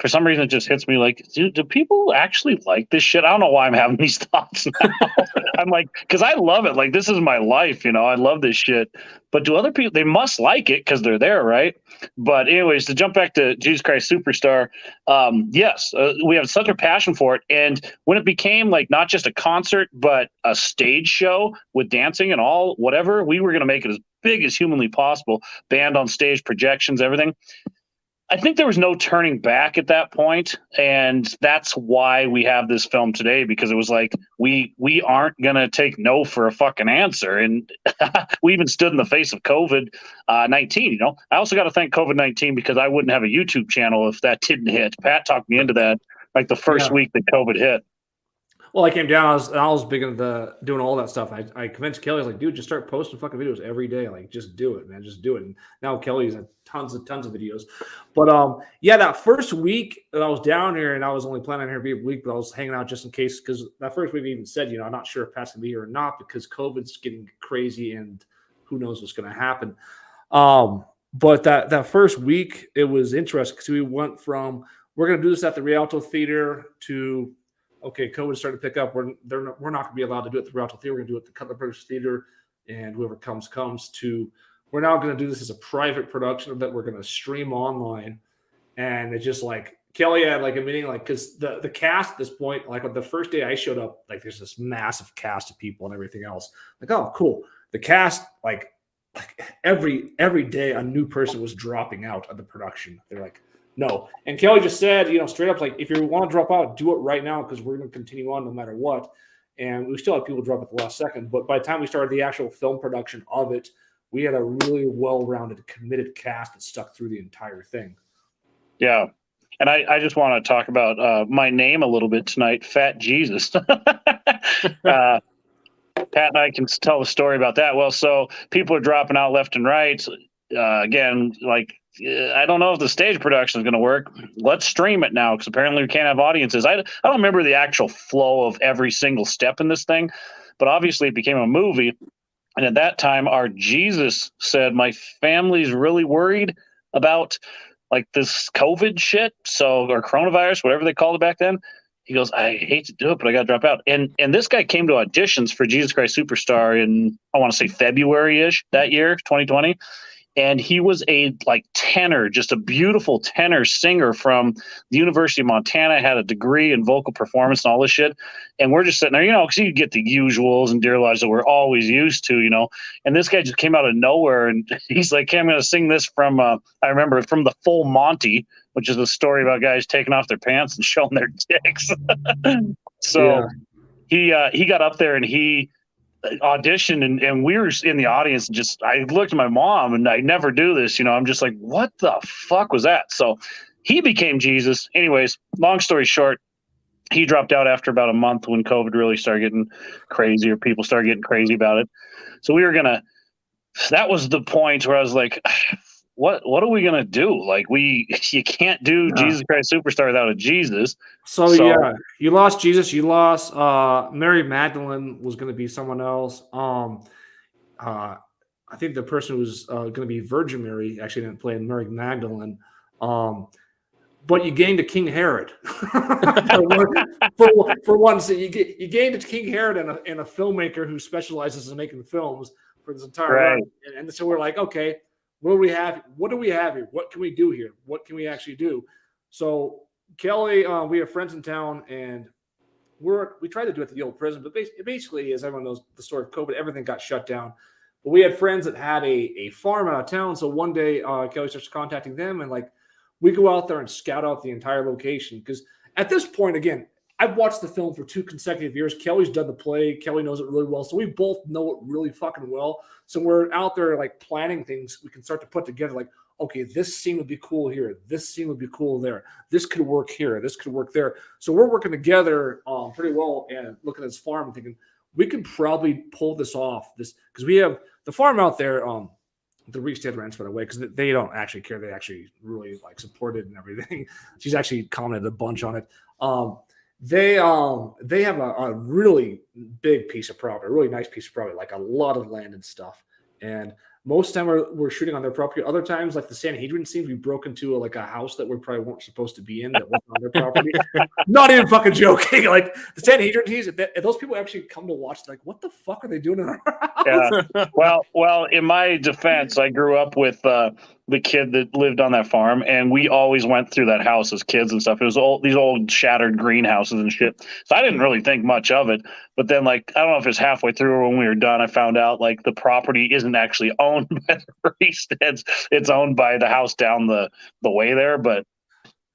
For some reason, it just hits me like, do people actually like this shit? I don't know why I'm having these thoughts now. I'm like, because I love it. Like, this is my life, I love this shit. But do other people, they must like it because they're there, right? But anyways, to jump back to Jesus Christ Superstar, yes, we have such a passion for it. And when it became like not just a concert, but a stage show with dancing and all, whatever, we were going to make it as big as humanly possible. Band on stage, projections, everything. I think there was no turning back at that point, and that's why we have this film today, because it was like we aren't gonna take no for a fucking answer, and we even stood in the face of COVID-19. You know, I also got to thank COVID-19 because I wouldn't have a YouTube channel if that didn't hit. Pat talked me into that like the first week that COVID hit. Well, I came down. I was big into doing all that stuff. I convinced Kelly. I was like, dude, just start posting fucking videos every day. Like, just do it, man. Just do it. And now Kelly's had tons of videos. But yeah, that first week that I was down here, and I was only planning on here to be a week, but I was hanging out just in case, because that first week we even said, you know, I'm not sure if Pat's gonna be here or not because COVID's getting crazy and who knows what's gonna happen. But that first week it was interesting because we went from we're gonna do this at the Rialto Theater to okay, COVID started to pick up. We're not going to be allowed to do it at the Rialto Theater. We're going to do it at the Cutler Brothers Theater, and whoever comes. To we're now going to do this as a private production that we're going to stream online. And it's just like Kelly had like a meeting, like because the cast at this point, like the first day I showed up, like there's this massive cast of people and everything else. Like, oh, cool. The cast, like every day a new person was dropping out of the production. They're like, no. And Kelly just said, you know, straight up, like, if you want to drop out, do it right now because we're going to continue on no matter what. And we still had people drop at the last second. But by the time we started the actual film production of it, we had a really well-rounded, committed cast that stuck through the entire thing. Yeah. And I just want to talk about my name a little bit tonight, Fat Jesus. Pat and I can tell the story about that. Well, so people are dropping out left and right. Again, like, I don't know if the stage production is going to work. Let's stream it now because apparently we can't have audiences. I don't remember the actual flow of every single step in this thing, but obviously it became a movie. And at that time, our Jesus said, my family's really worried about like this COVID shit. So, or coronavirus, whatever they called it back then. He goes, I hate to do it, but I got to drop out. And this guy came to auditions for Jesus Christ Superstar in, I want to say February-ish that year, 2020. And he was a like tenor, just a beautiful tenor singer from the University of Montana, had a degree in vocal performance and all this shit. And we're just sitting there, you know, because you get the usuals and Dear Lodge that we're always used to, you know. And this guy just came out of nowhere and he's like, hey, I'm going to sing this from, I remember from the Full Monty, which is a story about guys taking off their pants and showing their dicks. So yeah. He got up there and he auditioned and we were in the audience and just I looked at my mom and I never do this, you know. I'm just like, what the fuck was that? So he became Jesus. Anyways, long story short, he dropped out after about a month when COVID really started getting crazy or people started getting crazy about it. So that was the point where I was like, what are we gonna do? Like you can't do Jesus Christ Superstar without a Jesus. So yeah, you lost Jesus. You lost Mary Magdalene was going to be someone else. I think the person who was going to be Virgin Mary actually didn't play Mary Magdalene. But you gained a King Herod for one. So you gained a King Herod and a filmmaker who specializes in making films for this entire run. And so we're like, okay. What do we have? What do we have here? What can we do here? What can we actually do? So Kelly, we have friends in town, and we tried to do it at the old prison, but basically, as everyone knows, the story of COVID, everything got shut down. But we had friends that had a farm out of town. So one day, Kelly starts contacting them, and like we go out there and scout out the entire location because at this point, again, I've watched the film for 2 consecutive years. Kelly's done the play. Kelly knows it really well. So we both know it really fucking well. So we're out there like planning things we can start to put together like, okay, this scene would be cool here. This scene would be cool there. This could work here. This could work there. So we're working together pretty well and looking at this farm and thinking we can probably pull this off. Because we have the farm out there, the Reested Ranch, by the way, because they don't actually care. They actually really like support it and everything. She's actually commented a bunch on it. They have a really big piece of property, a really nice piece of property, like a lot of land and stuff. And most of the time we're shooting on their property. Other times, like the Sanhedrin scene, we broke into a house that we probably weren't supposed to be in that wasn't on their property. Not even fucking joking. Like the Sanhedrin scenes, if those people actually come to watch, like, what the fuck are they doing in our Yeah. Well, in my defense, I grew up with the kid that lived on that farm, and we always went through that house as kids and stuff. It was these old shattered greenhouses and shit. So I didn't really think much of it. But then, like, I don't know if it's halfway through or when we were done, I found out like the property isn't actually owned by the Reesteads. It's owned by the house down the way there. But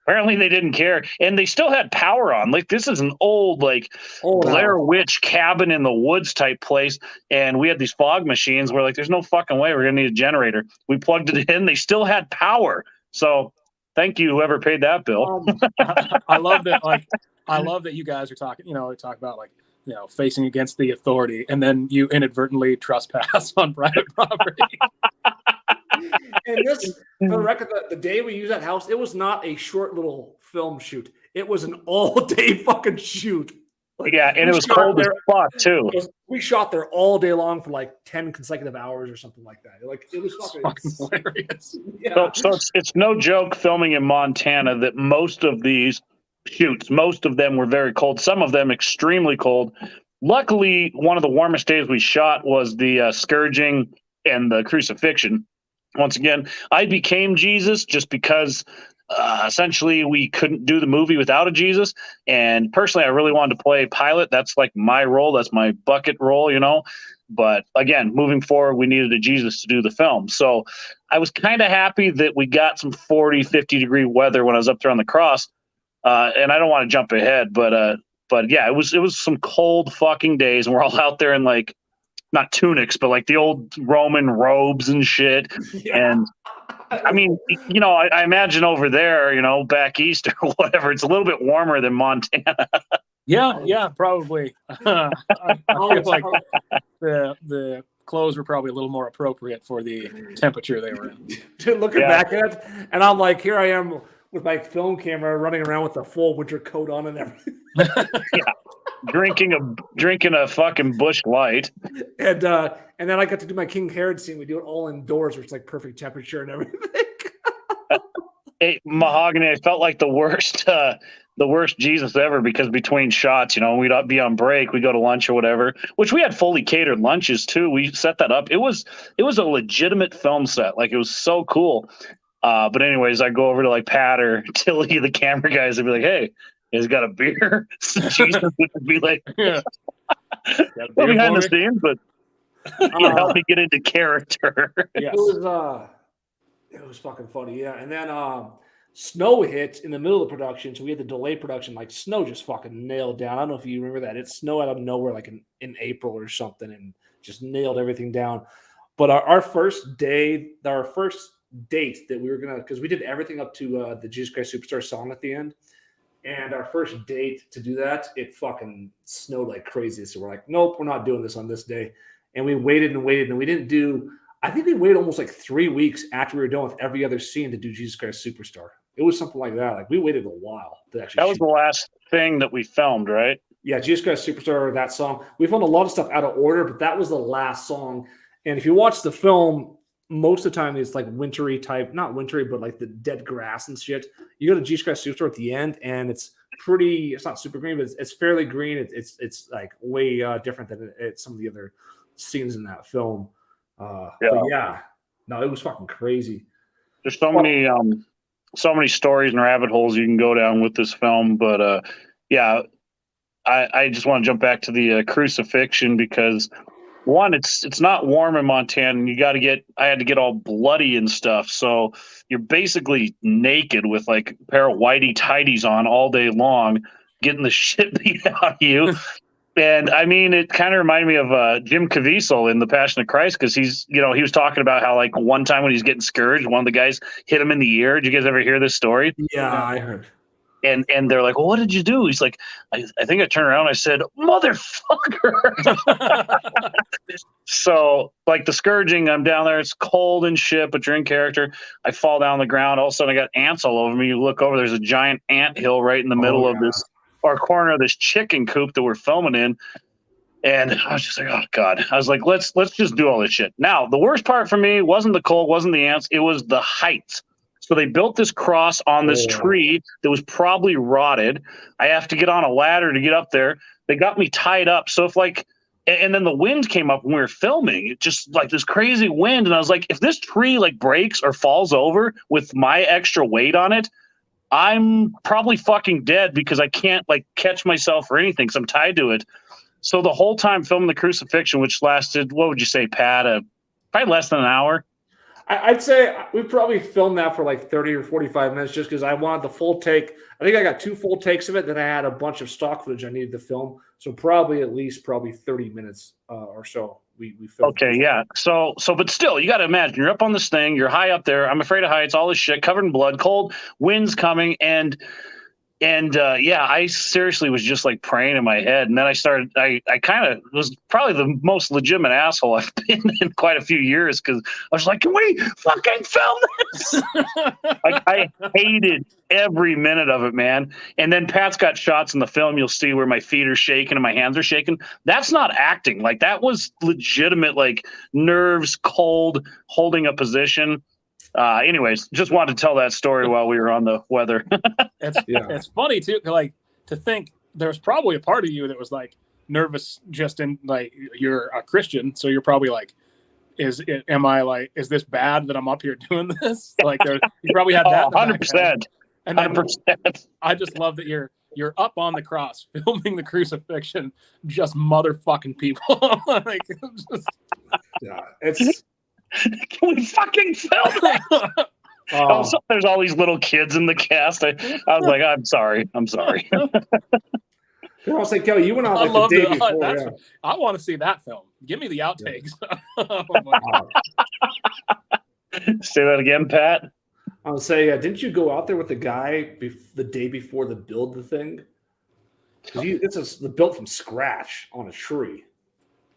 apparently they didn't care, and they still had power on. Like, this is an old, like, Blair Witch cabin in the woods type place, and we had these fog machines where, like, there's no fucking way we're gonna need a generator. We plugged it in; they still had power. So, thank you, whoever paid that bill. I love that. Like, I love that you guys are talking. Talk about like facing against the authority, and then you inadvertently trespass on private property. And this, for the record, the day we used that house, it was not a short little film shoot. It was an all-day fucking shoot. Like, yeah, and it was cold as fuck too. We shot there all day long for like 10 consecutive hours or something like that. Like, it was fucking hilarious. Yeah. So it's no joke filming in Montana that most of these shoots, most of them were very cold. Some of them extremely cold. Luckily, one of the warmest days we shot was the scourging and the crucifixion. Once again, I became Jesus just because essentially we couldn't do the movie without a Jesus. And personally, I really wanted to play Pilate. That's like my role. That's my bucket role, But again, moving forward, we needed a Jesus to do the film. So I was kind of happy that we got some 40, 50-degree weather when I was up there on the cross. And I don't want to jump ahead, but yeah, it was some cold fucking days, and we're all out there in like, not tunics, but like the old Roman robes and shit. Yeah. And I mean, I imagine over there, back east or whatever, it's a little bit warmer than Montana. Yeah, probably. I feel like the clothes were probably a little more appropriate for the temperature they were in. Dude, looking back at it, and I'm like, here I am with my film camera running around with a full winter coat on and everything. Yeah. Drinking a fucking Busch Light, and then I got to do my King Herod scene. We do it all indoors, where it's like perfect temperature and everything. Hey, Mahogany, I felt like the worst Jesus ever, because between shots, we'd be on break, we go to lunch or whatever, which we had fully catered lunches too. We set that up. It was a legitimate film set. Like, it was so cool. But anyways, I go over to like Pat or Tilly, the camera guys, and be like, "Hey, he's got a beer." Jesus would be like, yeah. Behind the scenes, but help me get into character. Yes. It was fucking funny, yeah. And then snow hit in the middle of the production, so we had to delay production. Like, snow just fucking nailed down. I don't know if you remember that. It snowed out of nowhere, like in April or something, and just nailed everything down. But our first date that we were gonna, because we did everything up to the Jesus Christ Superstar song at the end. And our first date to do that, it fucking snowed like crazy. So we're like, nope, we're not doing this on this day. And we waited, and we didn't do, I think we waited almost like 3 weeks after we were done with every other scene to do Jesus Christ Superstar. It was something like that. Like, we waited a while to actually. That was the last thing that we filmed, right? Yeah, Jesus Christ Superstar, that song. We filmed a lot of stuff out of order, but that was the last song. And if you watch the film, most of the time it's like wintry type, not wintry, but like the dead grass and shit. You go to Jesus Christ Superstar at the end, and it's not super green, but it's fairly green. It's like way different than some of the other scenes in that film. But yeah, no, it was fucking crazy. There's so many stories and rabbit holes you can go down with this film, but yeah, I just want to jump back to the crucifixion, because one, it's not warm in Montana, and I had to get all bloody and stuff. So you're basically naked with like a pair of whitey tighties on all day long, getting the shit beat out of you. And I mean, it kind of reminded me of Jim Caviezel in The Passion of Christ, because he was talking about how, like, one time when he's getting scourged, one of the guys hit him in the ear. Did you guys ever hear this story? Yeah, I heard. And they're like, "Well, what did you do?" He's like, I think I turned around and I said, "Motherfucker." So, like, the scourging, I'm down there, it's cold and shit, but you're in character. I fall down the ground. All of a sudden, I got ants all over me. You look over, there's a giant ant hill right in the middle of this, or corner of this chicken coop that we're filming in. And I was just like, oh God. I was like, let's just do all this shit. Now, the worst part for me wasn't the cold, wasn't the ants, it was the height. So they built this cross on this tree that was probably rotted. I have to get on a ladder to get up there. They got me tied up. So if, like, And then the wind came up when we were filming. It just like this crazy wind. And I was like, if this tree like breaks or falls over with my extra weight on it, I'm probably fucking dead because I can't like catch myself or anything because I'm tied to it. So the whole time filming the crucifixion, which lasted, what would you say, Pat? Probably less than an hour. I'd say we probably filmed that for like 30 or 45 minutes just because I wanted the full take. I think I got 2 full takes of it. Then I had a bunch of stock footage I needed to film. So probably 30 minutes or so we filmed. Okay, yeah. So, but still, you got to imagine you're up on this thing. You're high up there. I'm afraid of heights. All this shit covered in blood, cold, winds coming, and yeah, I seriously was just like praying in my head. And then I started, I kind of was probably the most legitimate asshole I've been in quite a few years because I was like, can we fucking film this? Like, I hated every minute of it, man. And then Pat's got shots in the film. You'll see where my feet are shaking and my hands are shaking. That's not acting. Like, that was legitimate, like nerves, cold, holding a position. Anyways, just wanted to tell that story while we were on the weather. It's funny too, like to think there's probably a part of you that was like nervous just in like you're a Christian, so you're probably like, is this bad that I'm up here doing this? Like you probably had that. 100%. And then 100%. I just love that you're up on the cross filming the crucifixion, just motherfucking people. Like, It's. Can we fucking film that? Also, there's all these little kids in the cast. I was like, I'm sorry. I was like, Kelly, you went out like the day before. I want to see that film. Give me the outtakes. Say that again, Pat. I would say, didn't you go out there with the guy the day before the build the thing? It's built from scratch on a tree.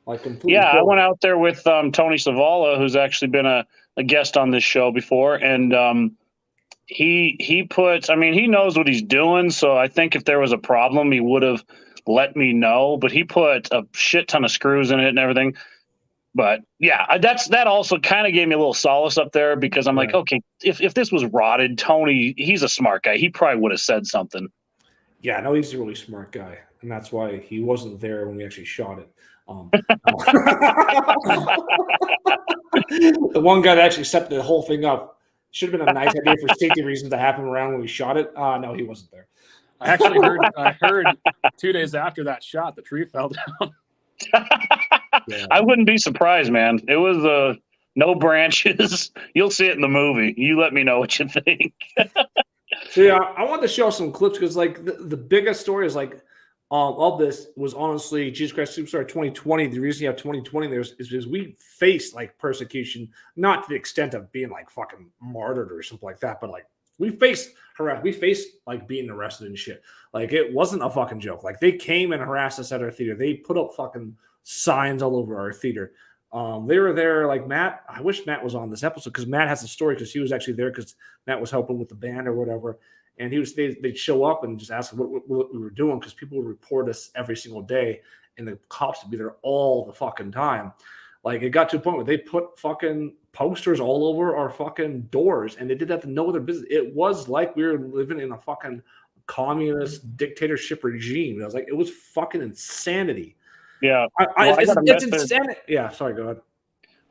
Like completely I built. went out there with Tony Savala, who's actually been a guest on this show before, and he puts. I mean, he knows what he's doing. So I think if there was a problem, he would have let me know. But he put a shit ton of screws in it and everything. But yeah, that also kind of gave me a little solace up there because I'm like, okay, if this was rotted, Tony, he's a smart guy. He probably would have said something. Yeah, no, he's a really smart guy, and that's why he wasn't there when we actually shot it. The one guy that actually set the whole thing up should have been a nice idea for safety reasons to have him around when we shot it. No, he wasn't there. I heard 2 days after that shot, the tree fell down. Yeah. I wouldn't be surprised, man. It was no branches. You'll see it in the movie. You let me know what you think. So yeah, I wanted to show some clips because like the biggest story is like of this was honestly Jesus Christ Superstar 2020. The reason you have 2020 there is because we faced like persecution, not to the extent of being like fucking martyred or something like that, but like we faced like being arrested and shit. Like it wasn't a fucking joke. Like they came and harassed us at our theater. They put up fucking signs all over our theater. They were there like Matt. I wish Matt was on this episode because Matt has a story because he was actually there because Matt was helping with the band or whatever. And they'd show up and just ask what we were doing because people would report us every single day, and the cops would be there all the fucking time. Like it got to a point where they put fucking posters all over our fucking doors, and they did that to no other business. It was like we were living in a fucking communist dictatorship regime. I was like, it was fucking insanity. Yeah, it's insanity. Yeah, sorry, go ahead.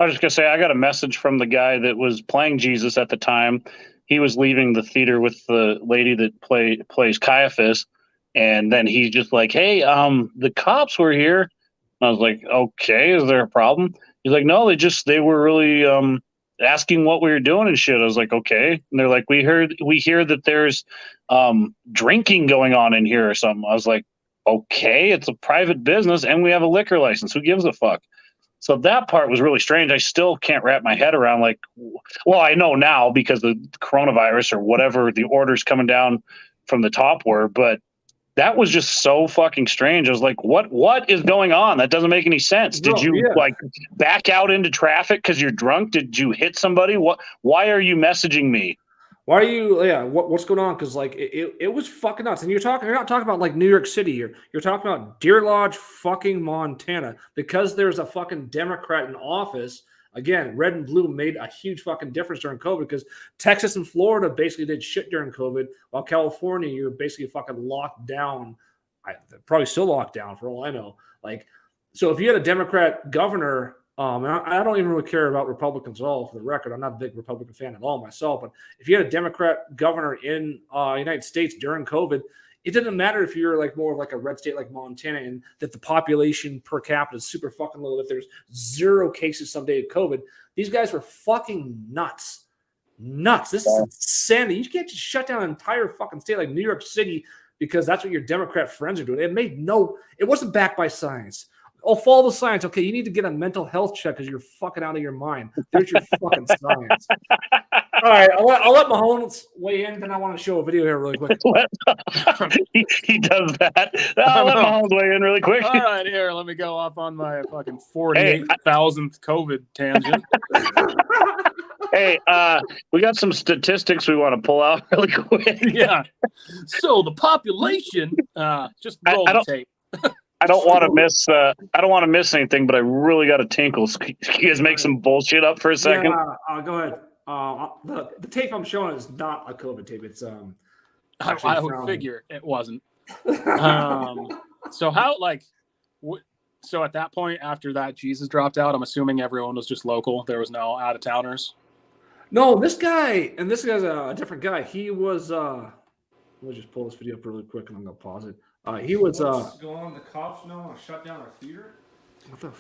I was just gonna say I got a message from the guy that was playing Jesus at the time. He was leaving the theater with the lady that plays Caiaphas, and then he's just like, "Hey, the cops were here." And I was like, "Okay, is there a problem?" He's like, "No, they were really asking what we were doing and shit." I was like, "Okay," and they're like, "We hear that there's drinking going on in here or something." I was like, "Okay, it's a private business and we have a liquor license. Who gives a fuck?" So that part was really strange. I still can't wrap my head around like, well, I know now because of the coronavirus or whatever the orders coming down from the top were, but that was just so fucking strange. I was like, what is going on? That doesn't make any sense. Did you like back out into traffic because you're drunk? Did you hit somebody? Why are you messaging me? Why are you? Yeah, what's going on? Because like it was fucking nuts. And you're not talking about like New York City here. You're talking about Deer Lodge, fucking Montana. Because there's a fucking Democrat in office. Again, red and blue made a huge fucking difference during COVID because Texas and Florida basically did shit during COVID, while California you're basically fucking locked down. Probably still locked down for all I know. Like So if you had a Democrat governor, and I don't even really care about Republicans at all, for the record. I'm not a big Republican fan at all myself. But if you had a Democrat governor in United States during COVID, it didn't matter if you're like more of like a red state like Montana and that the population per capita is super fucking low, that there's 0 cases someday of COVID. These guys were fucking nuts. Nuts. This is insanity. You can't just shut down an entire fucking state like New York City because that's what your Democrat friends are doing. It wasn't backed by science. Oh, follow the science. Okay, you need to get a mental health check because you're fucking out of your mind. There's your fucking science. All right, I'll let Mahomes weigh in, then I want to show a video here really quick. he does that. I'll let Mahomes weigh in really quick. All right, here, let me go off on my fucking 48,000th COVID tangent. Hey, we got some statistics we want to pull out really quick. Yeah. So the population, just roll the tape. I don't want to miss. I don't want to miss anything, but I really got to tinkle. Can you guys make some bullshit up for a second? Yeah, go ahead. The tape I'm showing is not a COVID tape. It's I would figure it wasn't. So how so at that point after that Jesus dropped out, I'm assuming everyone was just local. There was no out of towners. No, this guy's a different guy. He was. Let me just pull this video up really quick, and I'm gonna pause it. He was. What's going on? The cops now want to shut down our theater? What the?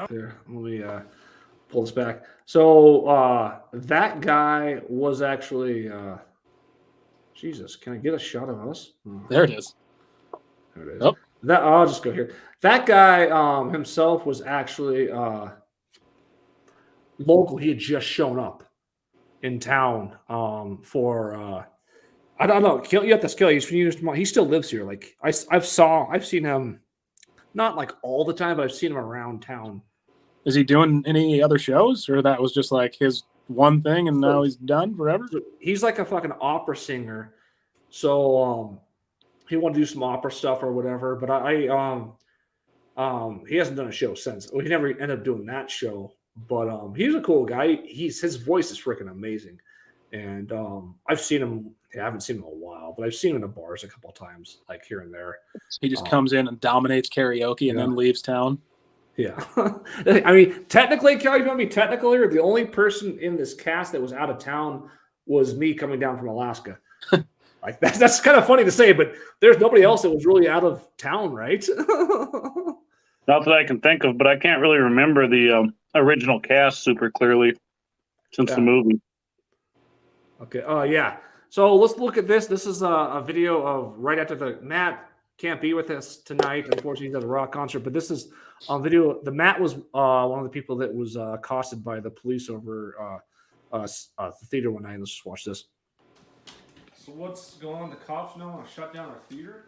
There, let me pull this back. So that guy was actually. Jesus, can I get a shot of us? There it is. There it is. Oh. I'll just go here. That guy himself was actually local. He had just shown up in town for. I don't know. You have to scale. He still lives here. Like I've seen him, not like all the time, but I've seen him around town. Is he doing any other shows, or that was just like his one thing, and now he's done forever? He's like a fucking opera singer, so he wanted to do some opera stuff or whatever. But he hasn't done a show since. Well, he never ended up doing that show. But he's a cool guy. His voice is freaking amazing, and I've seen him. I haven't seen him in a while, but I've seen him in the bars a couple of times, like here and there. He just comes in and dominates karaoke and then leaves town. Yeah. I mean, technically, Kelly, you want to be technical here? The only person in this cast that was out of town was me coming down from Alaska. Like that's kind of funny to say, but there's nobody else that was really out of town, right? Not that I can think of, but I can't really remember the original cast super clearly since the movie. Okay. Yeah. So let's look at this. This is a video of right after Matt can't be with us tonight. Unfortunately, he's at a rock concert. But this is a video. The Matt was one of the people that was accosted by the police over the theater one night. Let's just watch this. So what's going on? The cops now want to shut down our theater?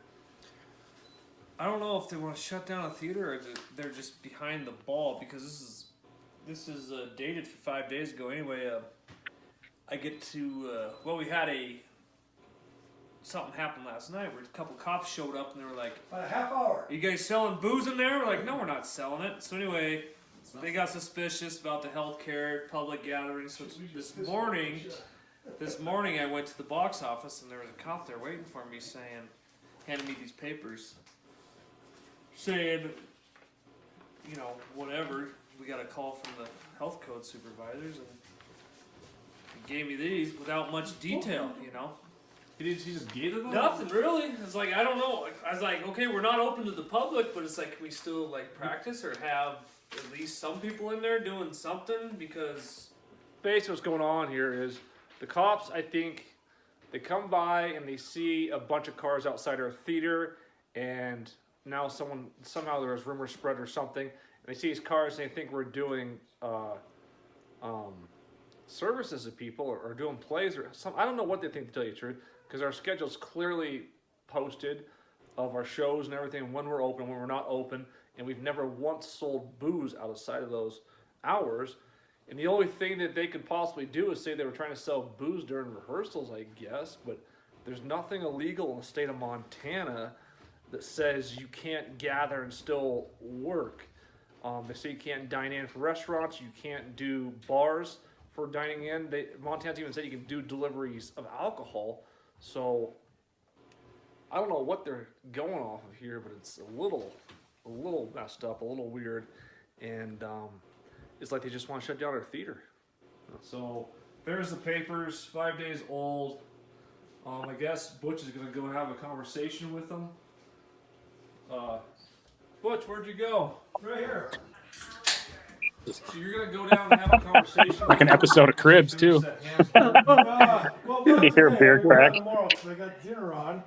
I don't know if they want to shut down a theater or they're just behind the ball because this is dated for 5 days ago. Anyway, I get to we had something happened last night where a couple cops showed up and they were like, about a half hour. Are you guys selling booze in there? We're like, no, we're not selling it. So anyway, they got suspicious about the healthcare public gathering. So this morning I went to the box office and there was a cop there waiting for me handing me these papers saying, whatever. We got a call from the health code supervisors and he gave me these without much detail, He just gave it? Nothing really. It's like, I don't know. I was like, okay, we're not open to the public, but it's like, can we still practice or have at least some people in there doing something? Because Basically, what's going on here is the cops, I think, they come by and they see a bunch of cars outside our theater, and now somehow there was rumor spread or something, and they see these cars and they think we're doing services to people or doing plays or something. I don't know what they think, to tell you the truth, because our schedule's clearly posted of our shows and everything, when we're open, when we're not open, and we've never once sold booze outside of those hours. And the only thing that they could possibly do is say they were trying to sell booze during rehearsals, I guess, but there's nothing illegal in the state of Montana that says you can't gather and still work. They say you can't dine in for restaurants, you can't do bars for dining in. Montana's even said you can do deliveries of alcohol. So I don't know what they're going off of here, but it's a little a little messed up, a little weird, and it's like they just want to shut down our theater. So there's the papers, 5 days old. I guess Butch is gonna go have a conversation with them. Butch, where'd you go? Right here. So you're gonna go down and have a conversation. Like an episode of Cribs too. You hear a beer crack. Tomorrow, 'cause I got dinner on.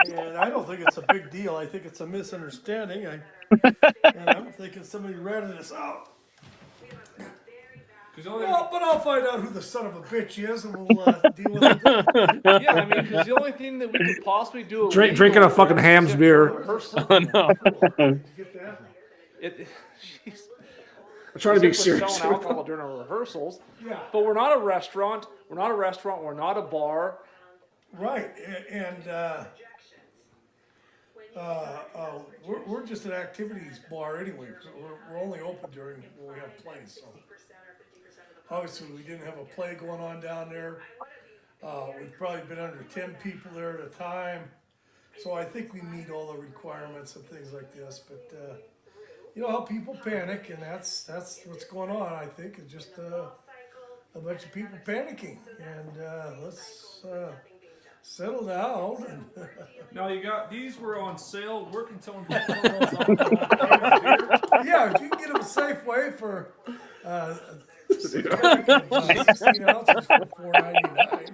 And I don't think it's a big deal. I think it's a misunderstanding. And I'm thinking somebody ratted this out. Well, but I'll find out who the son of a bitch is, and we'll deal with it. Yeah, I mean, because the only thing that we could possibly do Drinking a fucking Ham's beer. Oh no. I'm trying to be We're serious. selling alcohol during our rehearsals, Yeah, but we're not a restaurant. We're not a restaurant. We're not a bar. right. And we're just an activities bar anyway. We're only open during when we have plays. So obviously we didn't have a play going on down there. We've probably been under 10 people there at a time. So I think we meet all the requirements and things like this. But you know how people panic, and that's what's going on. I think it's just a bunch of people panicking, and let's settle down. And Now you got these were on sale. Where can someone get yeah, if you can get them a Safeway for 16 ounces for $4.99.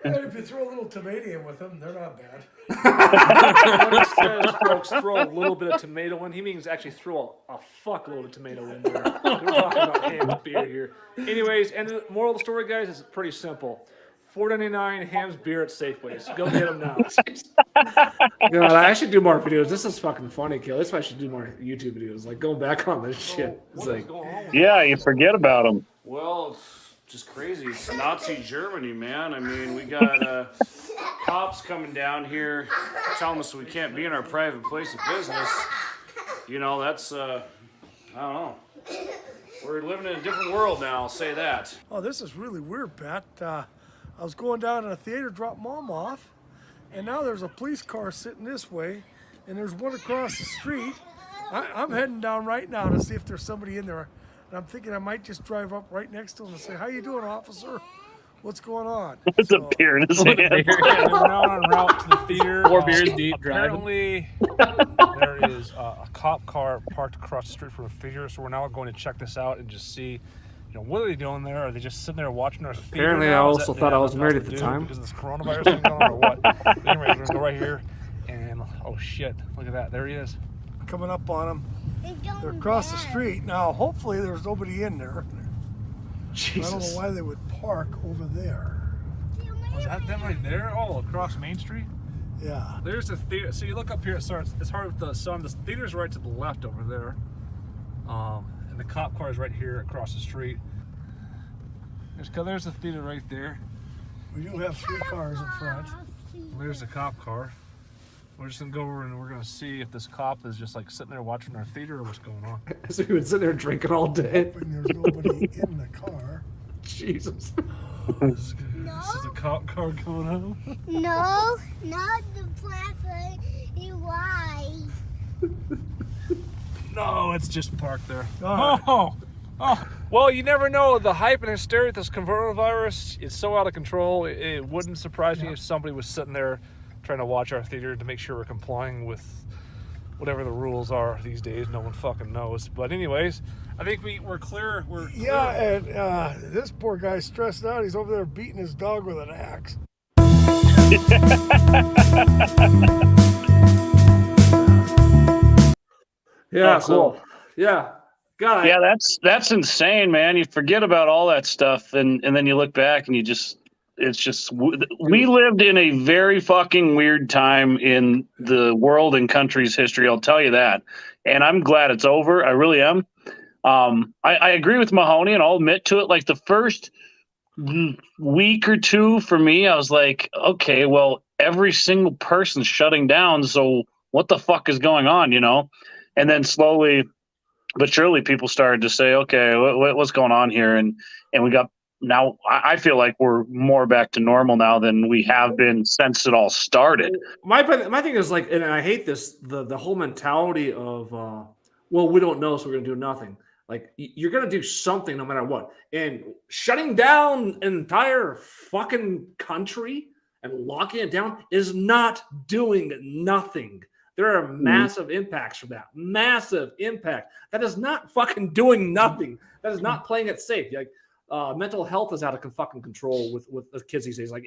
And if you throw a little tomato in with them, they're not bad. When he says, folks, throw a little bit of tomato in, he means actually throw a fuckload of tomato in there. We're talking about Ham's beer here. Anyways, and the moral of the story, guys, is pretty simple. $4.99 Ham's beer at Safeways. Go get them now. God, I should do more videos. This is fucking funny, Kill. That's why I should do more YouTube videos. Like going back on this shit. It's What is like, going on with Yeah, you forget about them. Well, it's just crazy. It's Nazi Germany, man. I mean, we got cops coming down here telling us we can't be in our private place of business. You know, that's, I don't know. We're living in a different world now, I'll say that. Oh, this is really weird, Pat. I was going down to the theater, drop Mom off, and now there's a police car sitting this way, and there's one across the street. I'm heading down right now to see if there's somebody in there, and I'm thinking I might just drive up right next to him and say, "How you doing, officer? What's going on?" It's a beer in his hand. We're now on route to the theater. 4 beers deep driving. Apparently, there is a cop car parked across the street from the theater, so we're now going to check this out and just see, you know, what are they doing there? Are they just sitting there watching our theater? Apparently, now? I Is also that- thought they I have was nothing married else at to the do time. because of this coronavirus thing going on, or what? Anyway, we're gonna go right here, and oh shit, look at that! There he is. Coming up on them. They're across the street. Now, hopefully there's nobody in there. I don't know Jesus. why they would park over there. Was that them right there? Oh, across Main Street. Yeah. There's the theater. So you look up here. It's hard with the sun. The theater's right to the left over there, and the cop car is right here across the street. There's the theater right there. We do have 3 cars in front. There's the cop car. We're just gonna go over and we're gonna see if this cop is just like sitting there watching our theater or what's going on. So we would sit there drinking all day. And there's nobody in the car. Jesus. This is the cop car going home. No, not the proper why. No, it's just parked there. All Oh. Well, you never know. The hype and hysteria with this coronavirus is so out of control. It wouldn't surprise me if somebody was sitting there trying to watch our theater to make sure we're complying with whatever the rules are these days. No one fucking knows. But anyways, I think we're clear. We're Yeah, and this poor guy's stressed out. He's over there beating his dog with an axe. Yeah, Oh, cool. cool. Yeah. God, Yeah, that's insane, man. You forget about all that stuff, and then you look back and it's just we lived in a very fucking weird time in the world and country's history. I'll tell you that, and I'm glad it's over. I really am. I agree with Mahoney, and I'll admit to it. Like the first week or two for me, I was like, okay, well, every single person's shutting down, so what the fuck is going on, you know? And then slowly but surely people started to say, okay, what's going on here? And we got now I feel like we're more back to normal now than we have been since it all started. My thing is like, and I hate this, the whole mentality of, well, we don't know, so we're gonna do nothing. Like you're gonna do something no matter what. And shutting down an entire fucking country and locking it down is not doing nothing. There are massive impacts from that. Massive impact. That is not fucking doing nothing. That is not playing it safe. Like mental health is out of fucking control with the kids these days. Like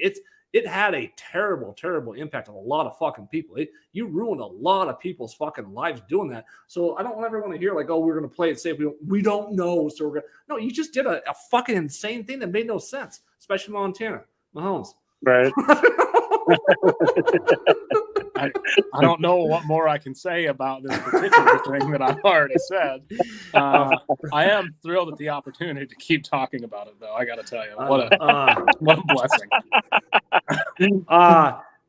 it had a terrible, terrible impact on a lot of fucking people. You ruined a lot of people's fucking lives doing that. So I don't ever want to hear like, oh, we're going to play it safe. We don't know. So we're going to. No, you just did a fucking insane thing that made no sense, especially Montana. Mahomes. Right. I don't know what more I can say about this particular thing that I've already said. I am thrilled at the opportunity to keep talking about it, though. I got to tell you, what a blessing.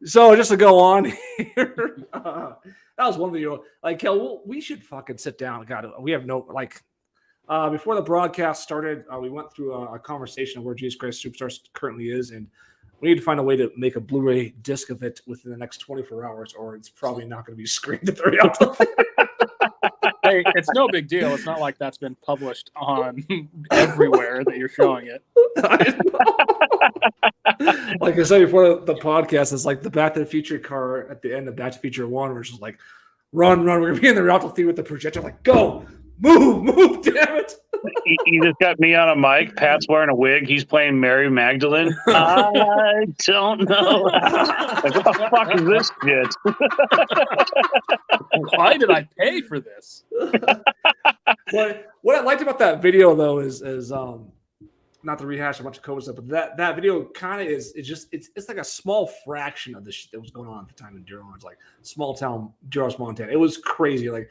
So just to go on here, that was one video. Like, Kel, we should fucking sit down. God, we have no like. Before the broadcast started, we went through a conversation of where Jesus Christ Superstar currently is, and we need to find a way to make a Blu-ray disc of it within the next 24 hours, or it's probably not going to be screened at the reality. Hey, it's no big deal. It's not like that's been published on everywhere that you're showing it. Like I said before the podcast, it's like the Back to the Future car at the end of Back to the Future 1, which is like, run. We're going to be in the reality theater with the projector. Like, go, move, damn it. You just got me on a mic. Pat's wearing a wig. He's playing Mary Magdalene. I don't know. Like, what the fuck is this shit? Why did I pay for this? What I liked about that video though is not to rehash a bunch of COVID stuff, but that video kind of it's like a small fraction of the shit that was going on at the time in Deer Lawrence, like small town Deer Lawrence, Montana. It was crazy. Like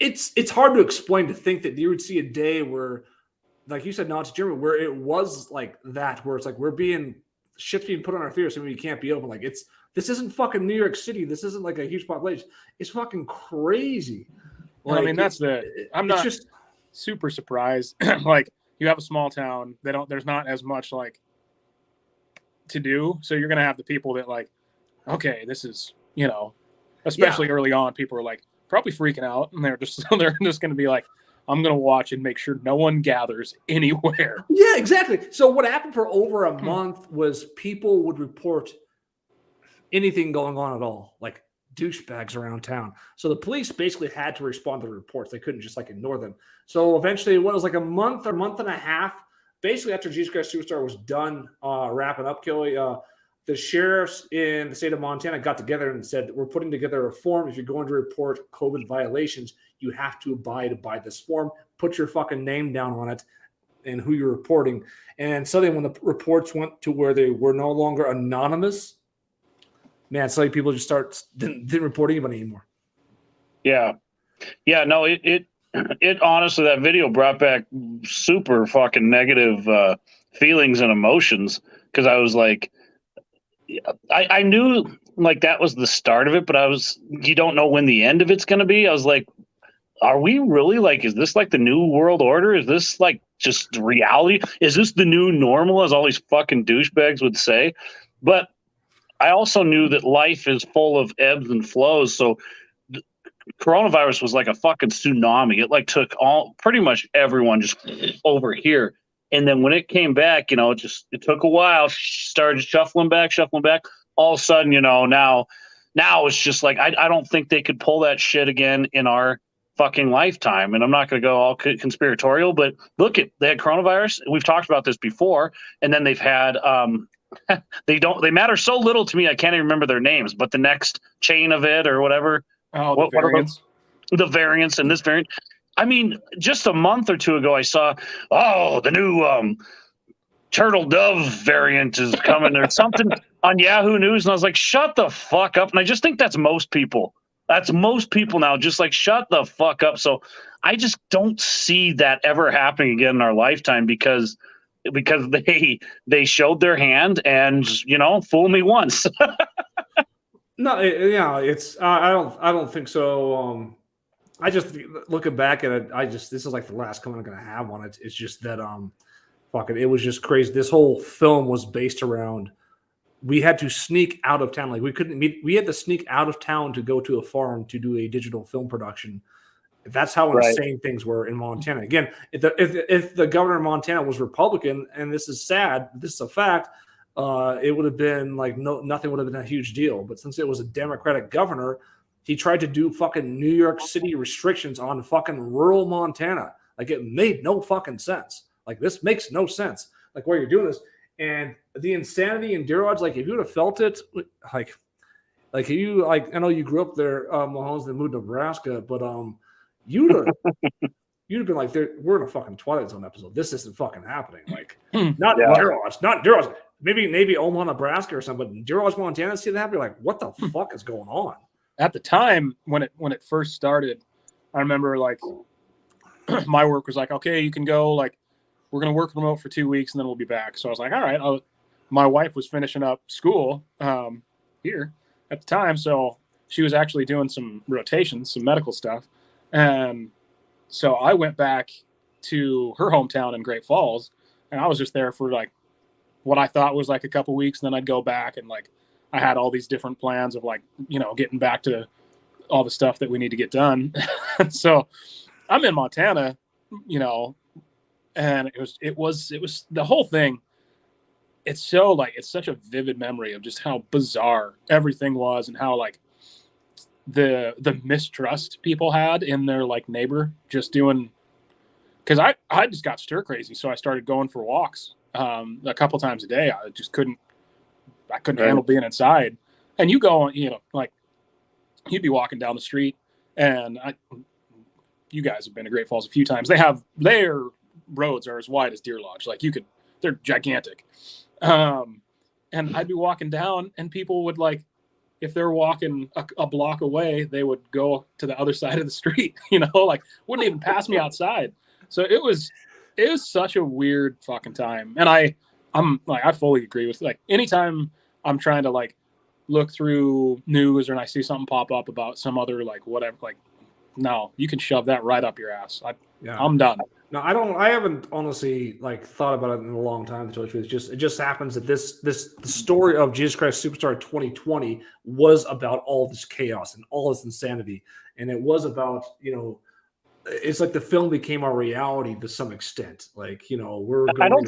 it's hard to explain, to think that you would see a day where, like you said, Nazi Germany, where it was like that, where it's like shit's being put on our fears, so we can't be open. Like this isn't fucking New York City. This isn't like a huge population. It's fucking crazy. Well, Like, I'm not just super surprised. Like, you have a small town, there's not as much like to do. So you're gonna have the people that like, okay, this is, especially early on, people are like probably freaking out, and they're just gonna be like, I'm gonna watch and make sure no one gathers anywhere. Yeah, exactly. So what happened for over a month was people would report anything going on at all, like douchebags around town. So the police basically had to respond to the reports. They couldn't just like ignore them. So eventually, what was like a month or month and a half, basically after Jesus Christ Superstar was done wrapping up, Kelly, the sheriffs in the state of Montana got together and said, we're putting together a form. If you're going to report COVID violations, you have to abide by this form. Put your fucking name down on it and who you're reporting. And suddenly when the reports went to where they were no longer anonymous, man, suddenly people just didn't report anybody anymore. Yeah. No, it honestly, that video brought back super fucking negative feelings and emotions, because I was like, I knew like that was the start of it, but you don't know when the end of it's going to be. I was like, are we really like, is this like the new world order? Is this like just reality? Is this the new normal, as all these fucking douchebags would say? But I also knew that life is full of ebbs and flows. So coronavirus was like a fucking tsunami. It like took pretty much everyone just over here. And then when it came back, it took a while, started shuffling back. All of a sudden, now it's just like, I don't think they could pull that shit again in our fucking lifetime. And I'm not going to go all conspiratorial, but look, they had coronavirus. We've talked about this before. And then they've had, they matter so little to me, I can't even remember their names, but the next chain of it or whatever. Oh, the variants. The variants and this variant. I mean, just a month or two ago, I saw, the new turtle dove variant is coming or something on Yahoo News. And I was like, shut the fuck up. And I just think that's most people. That's most people now, just like, shut the fuck up. So I just don't see that ever happening again in our lifetime, because they showed their hand and, fool me once. No, it's I don't think so. I just, looking back at it, this is like the last comment I'm going to have on it. It's just that fucking, it was just crazy. This whole film was based around, we had to sneak out of town. Like we couldn't meet, we had to sneak out of town to go to a farm to do a digital film production. That's how insane things were in Montana. Again, if the governor of Montana was Republican, and this is sad, this is a fact, it would have been like nothing would have been a huge deal. But since it was a Democratic governor, he tried to do fucking New York City restrictions on fucking rural Montana. Like it made no fucking sense. Like this makes no sense. Like why you're doing this, and the insanity in Deer Lodge. Like if you would have felt it, like you, like I know you grew up there, Mahomes, and moved to Nebraska, but you'd have been like, we're in a fucking Twilight Zone episode. This isn't fucking happening. Like not Deer Lodge, not Deer Lodge. Maybe Omaha, Nebraska or something, but Deer Lodge, Montana, see that happen? You're like, what the fuck is going on? At the time when it first started, I remember like my work was like, okay, you can go, like we're gonna work remote for 2 weeks and then we'll be back. So I was like, all right. My wife was finishing up school here at the time, so she was actually doing some rotations, some medical stuff, and so I went back to her hometown in Great Falls, and I was just there for like what I thought was like a couple weeks, and then I'd go back, and like I had all these different plans of like, getting back to all the stuff that we need to get done. So I'm in Montana, and it was the whole thing. It's so like, it's such a vivid memory of just how bizarre everything was and how like the mistrust people had in their like neighbor just doing, because I just got stir crazy. So I started going for walks a couple times a day. I couldn't handle being inside. And you go, like you'd be walking down the street, and you guys have been to Great Falls a few times. Their roads are as wide as Deer Lodge. Like they're gigantic. And I'd be walking down, and people would like, if they're walking a block away, they would go to the other side of the street, like wouldn't even pass me outside. So it was such a weird fucking time. And I'm like, I fully agree with, like, anytime I'm trying to like look through news and I see something pop up about some other like whatever, like, no, you can shove that right up your ass. I'm done. No, I haven't honestly like thought about it in a long time. To tell you the truth, it just happens that the story of Jesus Christ Superstar 2020 was about all this chaos and all this insanity, and it was about it's like the film became our reality to some extent. Like we're going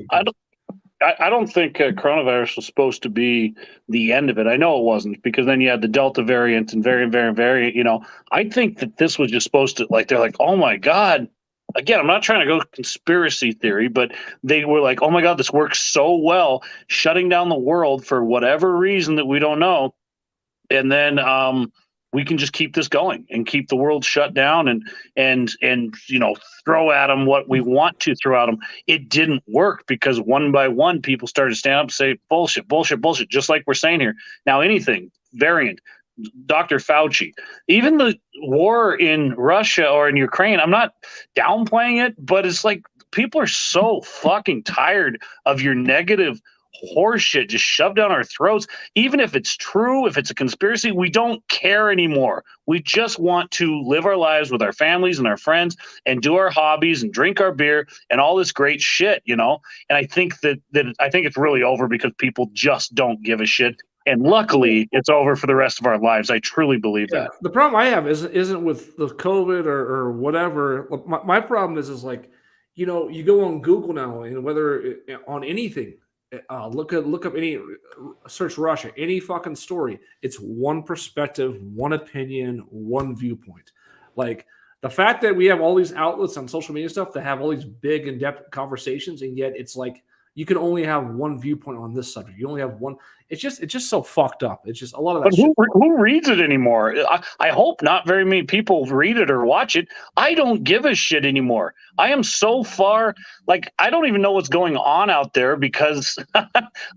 I don't think coronavirus was supposed to be the end of it. I know it wasn't, because then you had the Delta variant and variant. I think that this was just supposed to, like, they're like, oh my God. Again, I'm not trying to go conspiracy theory, but they were like, oh my God, this works so well, shutting down the world for whatever reason that we don't know. And then we can just keep this going and keep the world shut down and throw at them what we want to throw at them. It didn't work, because one by one people started to stand up and say bullshit, just like we're saying here. Now anything, variant, Dr. Fauci, even the war in Russia or in Ukraine, I'm not downplaying it, but it's like people are so fucking tired of your negative horseshit just shoved down our throats. Even if it's true, if it's a conspiracy, we don't care anymore. We just want to live our lives with our families and our friends and do our hobbies and drink our beer and all this great shit, And I think that I think it's really over, because people just don't give a shit. And luckily, it's over for the rest of our lives. I truly believe that. The problem I have isn't with the COVID or whatever. My problem is like, you go on Google now, and whether on anything, look up any, search Russia, any fucking story. It's one perspective, one opinion, one viewpoint. Like the fact that we have all these outlets on social media stuff that have all these big in-depth conversations, and yet it's like you can only have one viewpoint on this subject. You only have one. It's just so fucked up. It's just a lot of that. But who reads it anymore? I hope not very many people read it or watch it. I don't give a shit anymore. I am so far, like, I don't even know what's going on out there, because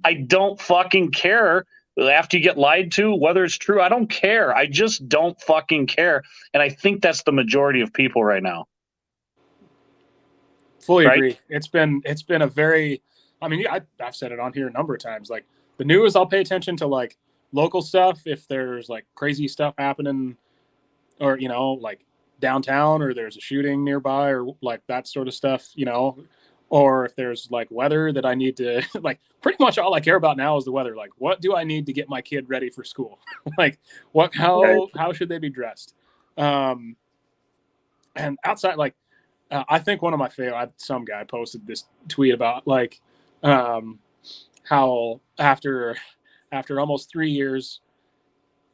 I don't fucking care. After you get lied to, whether it's true, I don't care. I just don't fucking care. And I think that's the majority of people right now. Fully agree. It's been a very, I mean, I've said it on here a number of times. Like the news, I'll pay attention to like local stuff if there's like crazy stuff happening, or like downtown, or there's a shooting nearby, or like that sort of stuff. or if there's like weather that I need to like. Pretty much all I care about now is the weather. Like, what do I need to get my kid ready for school? Like, how should they be dressed? And outside, like, I think one of my favorite, some guy posted this tweet about like how after almost 3 years,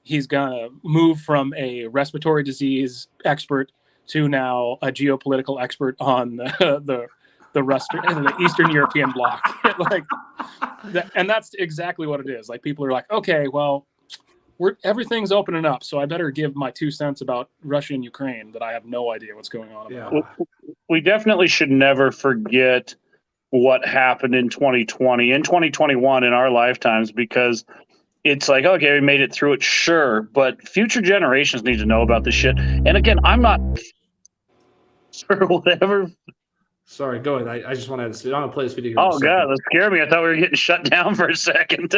he's gonna move from a respiratory disease expert to now a geopolitical expert on the Eastern European bloc. Like, and that's exactly what it is. Like, people are like, okay, well, everything's opening up, so I better give my 2 cents about Russia and Ukraine that I have no idea what's going on about. Yeah. We definitely should never forget what happened in 2020 and 2021 in our lifetimes, because it's like, okay, we made it through it, sure, but future generations need to know about this shit. And again, I'm not for whatever. Sorry, go ahead. I just want to I'm gonna play this video. Oh god, that scared me. I thought we were getting shut down for a second.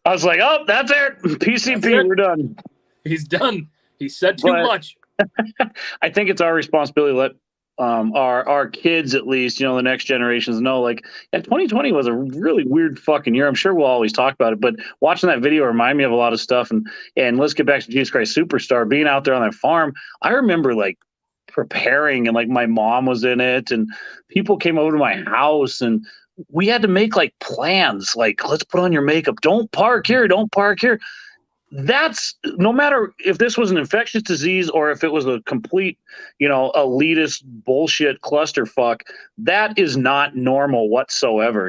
I was like, oh, that's it. PCP, we're done. He's done. He said too much. I think it's our responsibility to let our kids, at least, the next generations know, like, 2020 was a really weird fucking year. I'm sure we'll always talk about it, but watching that video reminded me of a lot of stuff. And let's get back to Jesus Christ Superstar, being out there on that farm. I remember like preparing, and like my mom was in it, and people came over to my house, and we had to make like plans, like, let's put on your makeup, don't park here. That's, no matter if this was an infectious disease or if it was a complete, elitist bullshit clusterfuck, that is not normal whatsoever,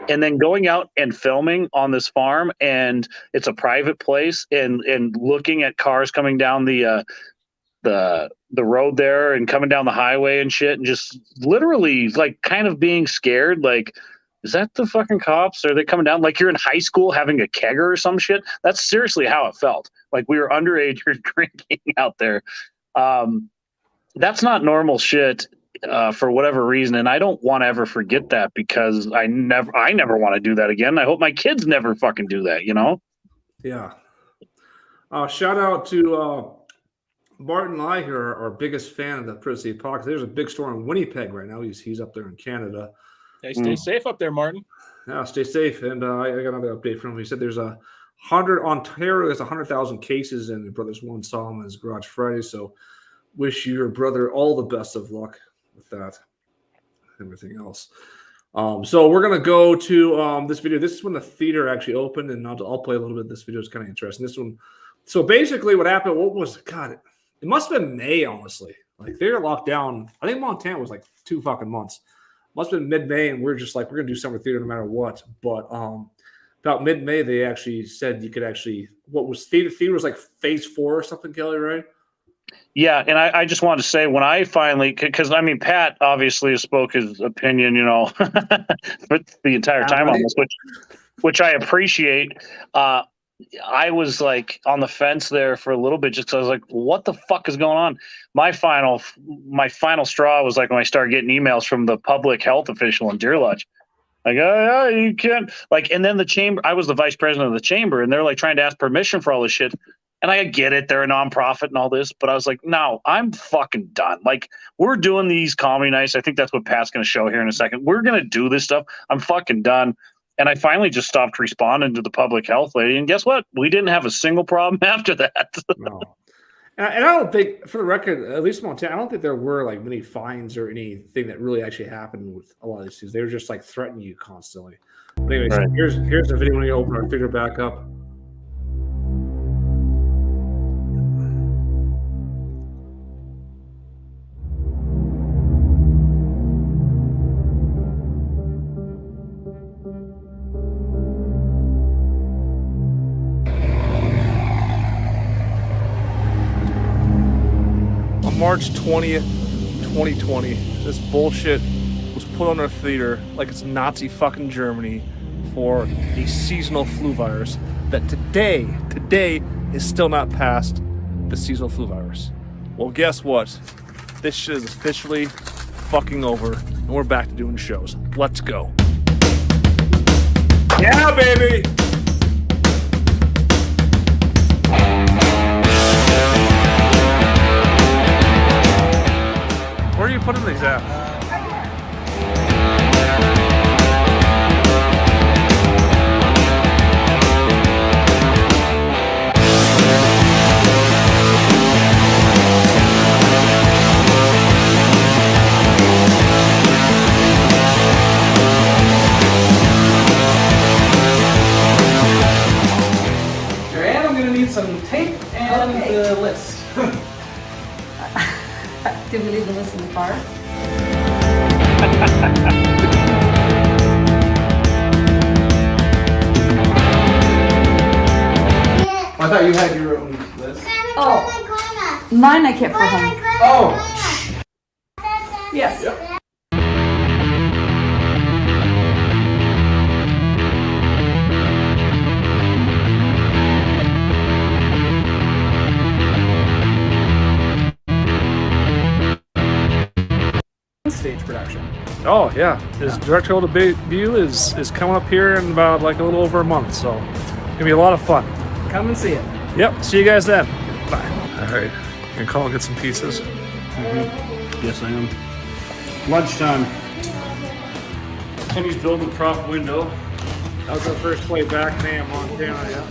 And then going out and filming on this farm, and it's a private place, and looking at cars coming down the road there and coming down the highway and shit, and just literally like kind of being scared, like, is that the fucking cops? Are they coming down? Like you're in high school having a kegger or some shit. That's seriously how it felt. Like we were underage or drinking out there. That's not normal shit for whatever reason. And I don't want to ever forget that, because I never want to do that again. I hope my kids never fucking do that, Yeah. Shout out to Martin Lai here, our biggest fan of the Prison City Podcast. There's a big store in Winnipeg right now. He's up there in Canada. Hey, stay safe up there, Martin. Yeah, stay safe. And I got another update from him. He said there's Ontario has 100,000 cases, and your brother's one saw him in his garage Friday. So wish your brother all the best of luck with that and everything else. So we're going to go to this video. This is when the theater actually opened, and I'll play a little bit of this video. It's kind of interesting. This one. So basically what happened, it must have been May, honestly. Like they were locked down. I think Montana was like 2 fucking months. Must have been mid-May, and we're just like, we're going to do summer theater no matter what. But about mid-May, they actually said you could actually, what was theater was like phase 4 or something, Kelly, right? Yeah, and I just wanted to say, when I finally, because I mean, Pat obviously spoke his opinion, for the entire time on this, which I appreciate. I was like on the fence there for a little bit, just because I was like, what the fuck is going on? My final straw was like when I started getting emails from the public health official in Deer Lodge. Like, oh, yeah, you can't, like, and then the chamber, I was the vice president of the chamber, and they're like trying to ask permission for all this shit. And I get it, they're a nonprofit and all this, but I was like, no, I'm fucking done. Like, we're doing these comedy nights. I think that's what Pat's going to show here in a second. We're going to do this stuff. I'm fucking done. And I finally just stopped responding to the public health lady. And guess what? We didn't have a single problem after that. No. And I don't think, for the record, at least Montana, I don't think there were like many fines or anything that really actually happened with a lot of these things. They were just like threatening you constantly. But anyways, Right. here's the video when you open our theater back up. March 20th, 2020, this bullshit was put on our theater like it's Nazi fucking Germany for a seasonal flu virus that today is still not past the seasonal flu virus. Well, guess what? This shit is officially fucking over, and we're back to doing shows. Let's go. Yeah, baby! Where are you we putting these at? Joanne, I'm gonna need some tape and the list. Did we leave the list in the car? I thought you had your own list. Oh, mine I kept for home. Oh. Yes. Stage production. Oh yeah, his directorial debut is coming up here in about like a little over a month, so it's gonna be a lot of fun. Come and see it. Yep, see you guys then. Bye. All right, gonna call and get some pizzas. Yes, I am. Lunchtime. Kenny's building a prop window. That was our first play back in Montana, yeah.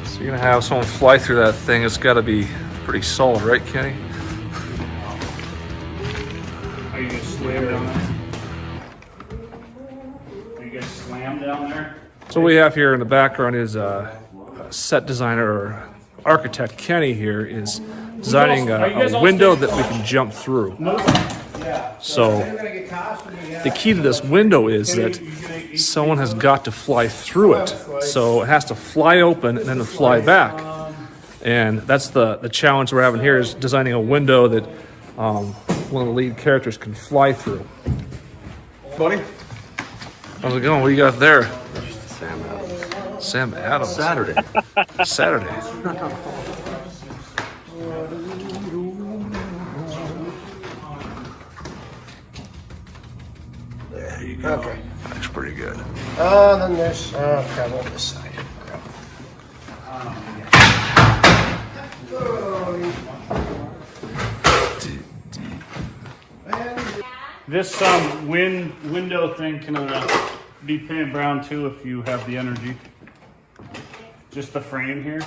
So you're gonna have someone fly through that thing. It's gotta be pretty solid, right, Kenny? Are you gonna slam down there? Are you gonna slam down there? So what we have here in the background is a set designer or architect Kenny here is designing a window that we can jump through. So the key to this window is that someone has got to fly through it. So it has to fly open and then fly back. And that's the challenge we're having here is designing a window that one of the lead characters can fly through. Buddy? How's it going? What do you got there? Sam Adams. Sam Adams. Saturday. Saturday. There you go. Okay. That's pretty good. Then there's crap on this side. This window thing can be painted brown too if you have the energy. Just the frame here,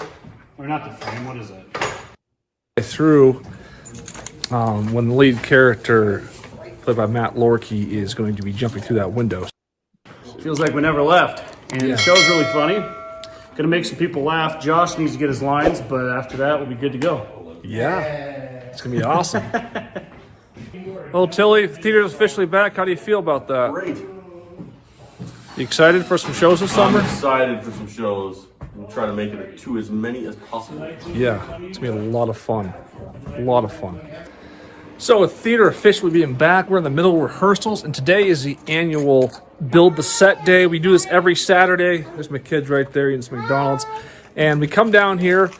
or not the frame. What is it? Through when the lead character, played by Matt Lorkey, is going to be jumping through that window. Feels like we never left, and the show's really funny. Gonna make some people laugh. Josh needs to get his lines, but after that, we'll be good to go. Yeah, it's gonna be awesome. Well, Tilly, the theater's officially back. How do you feel about that? Great. You excited for some shows this summer? I'm excited for some shows. I'm trying to make it to as many as possible. Yeah, it's gonna be a lot of fun. A lot of fun. So with theater officially being back, we're in the middle of rehearsals, and today is the annual Build the Set Day. We do this every Saturday. There's my kids right there eating some McDonald's. And we come down here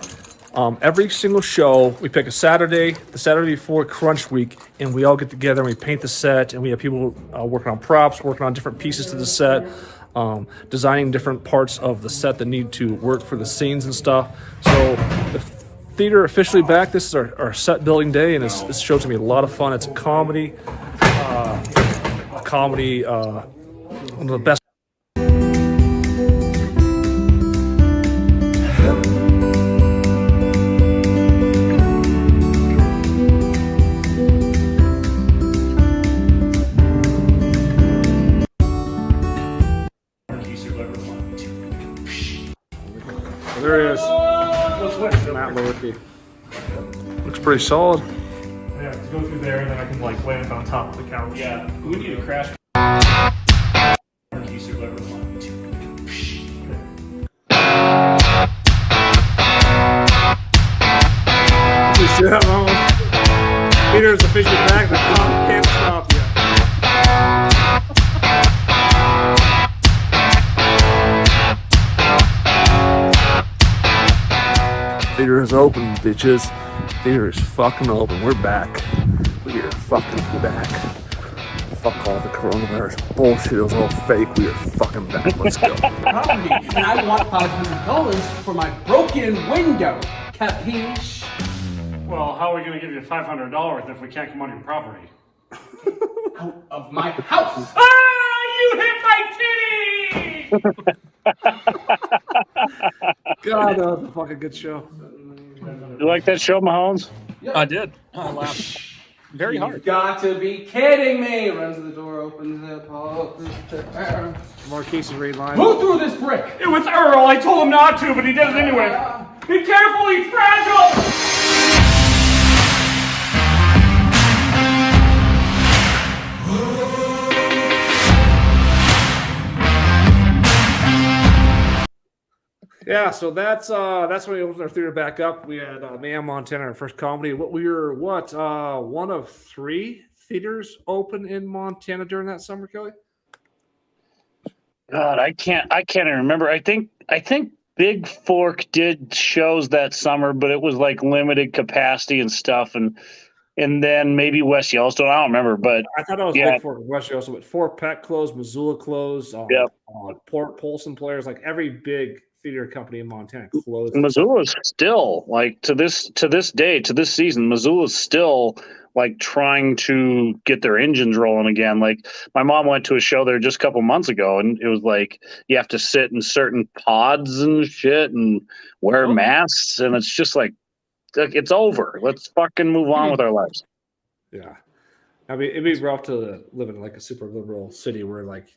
every single show. We pick a Saturday, the Saturday before Crunch Week, and we all get together and we paint the set, and we have people working on props, working on different pieces to the set, designing different parts of the set that need to work for the scenes and stuff. So the theater officially back. This is our set building day, and this show's gonna be a lot of fun. It's a comedy, one of the best. There he is. Matt Lorkey. Looks pretty solid. Yeah, let's go through there, and then I can like land on top of the couch. Yeah, we need to crash. You see that one? Peter's officially back. The clock can't stop yet. Theater is open, bitches. Theater is fucking open. We're back. We are fucking back. Fuck all the coronavirus bullshit. It was all fake. We are fucking back. Let's go. Property, and I want $500 for my broken window. Capiche? Well, how are we going to give you $500 if we can't come on your property? Out of my house! You hit my titty! God, that was a fucking good show. You like that show, Mahomes? I did. I laughed very hard. You've got to be kidding me! Runs to the door, opens it, Marquise Ray line. Who threw this brick? It was Earl. I told him not to, but he did it anyway. Be careful, he's fragile! Yeah, so that's when we opened our theater back up. We had Mayhem, Montana, our first comedy. We were one of 3 theaters open in Montana during that summer, Kelly? God, I can't even remember. I think Big Fork did shows that summer, but it was like limited capacity and stuff, and then maybe West Yellowstone. I don't remember, but I thought it was Big Fork and West Yellowstone, but Fort Peck closed, Missoula closed, Port Polson Players, like every big theater company in Montana closed. Missoula's still like to this day, to this season, Missoula's still like trying to get their engines rolling again. Like my mom went to a show there just a couple months ago, and it was like you have to sit in certain pods and shit and wear masks, and it's just like it's over. Let's fucking move on with our lives. Yeah, I mean it'd be rough to live in like a super liberal city where like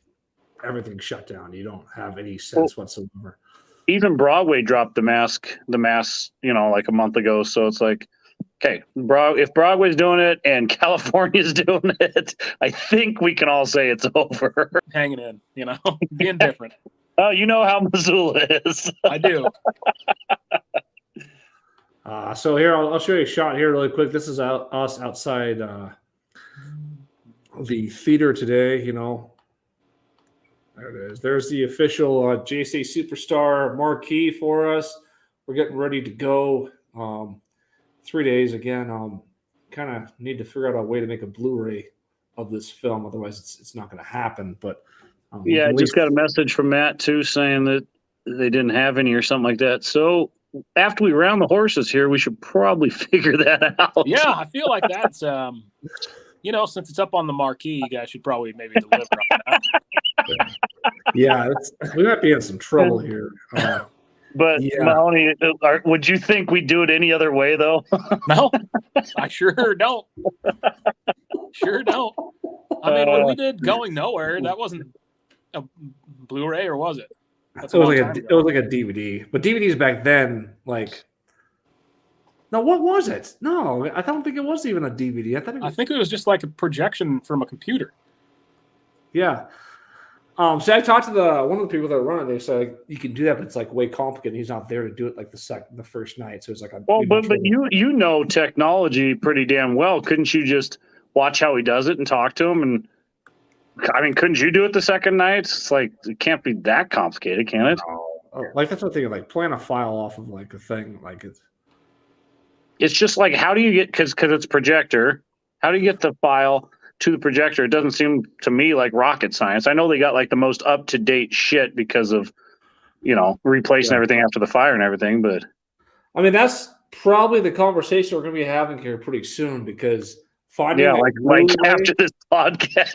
everything's shut down. You don't have any sense whatsoever. Even Broadway dropped the mask, like a month ago. So it's like, okay, if Broadway's doing it and California's doing it, I think we can all say it's over. Hanging in, being different. Oh, you know how Missoula is. I do. So here, I'll show you a shot here really quick. This is us outside the theater today, There it is. There's the official JC Superstar marquee for us. We're getting ready to go. 3 days again. Kind of need to figure out a way to make a Blu-ray of this film. Otherwise, it's not going to happen. But I just got a message from Matt too saying that they didn't have any or something like that. So after we round the horses here, we should probably figure that out. Yeah, I feel like that's since it's up on the marquee, you guys should probably maybe deliver on that. Yeah, we might be in some trouble here. But Mahoney, would you think we'd do it any other way, though? No, I sure don't. Sure don't. I mean, when we did Going Nowhere, that wasn't a Blu-ray, or was it? It was like a DVD. But DVDs back then, like, no, what was it? No, I don't think it was even a DVD. I think it was just like a projection from a computer. Yeah. So I talked to one of the people that run it. They said you can do that, but it's like way complicated. He's not there to do it like the first night. So it's like, but you know technology pretty damn well. Couldn't you just watch how he does it and talk to him? And I mean, couldn't you do it the second night? It's like it can't be that complicated, can it? No. Like that's what I'm thinking. Like playing a file off of like a thing, like it's just like how do you get because it's projector? How do you get the file to the projector? It doesn't seem to me like rocket science. I know they got like the most up-to-date shit because of replacing everything after the fire and everything, but I mean that's probably the conversation we're going to be having here pretty soon because finding like after this podcast,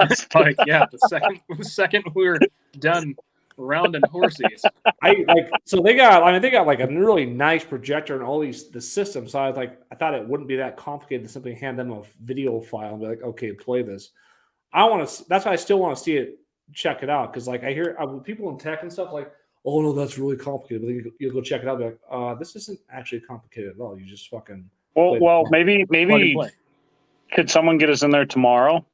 the second we're done rounding horses. They got like a really nice projector and all the systems. So I thought it wouldn't be that complicated to simply hand them a video file and be like, okay, play this. That's why I still want to see it, check it out. Cause like I hear people in tech and stuff like, oh no, that's really complicated. But then you go check it out. Be like, this isn't actually complicated at all. You just fucking. Well, maybe could someone get us in there tomorrow?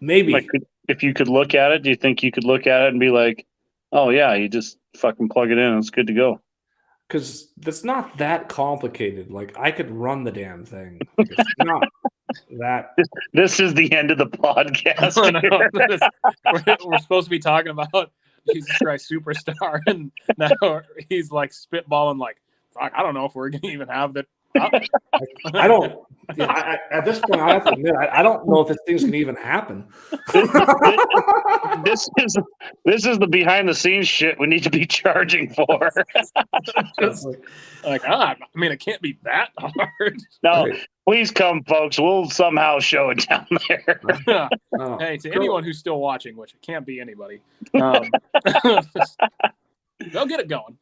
Maybe. If you could look at it, do you think you could look at it and be like, oh, yeah, you just fucking plug it in and it's good to go? Because it's not that complicated. Like, I could run the damn thing. It's not that. This is the end of the podcast. We're supposed to be talking about Jesus Christ Superstar, and now he's like spitballing like, fuck, I don't know if we're going to even have the I don't. Yeah, at this point, I have to admit, I don't know if this thing's can even happen. This is the behind the scenes shit we need to be charging for. Just like, I mean, it can't be that hard. No, please come, folks. We'll somehow show it down there. Hey, to anyone who's still watching, which it can't be anybody, they'll get it going.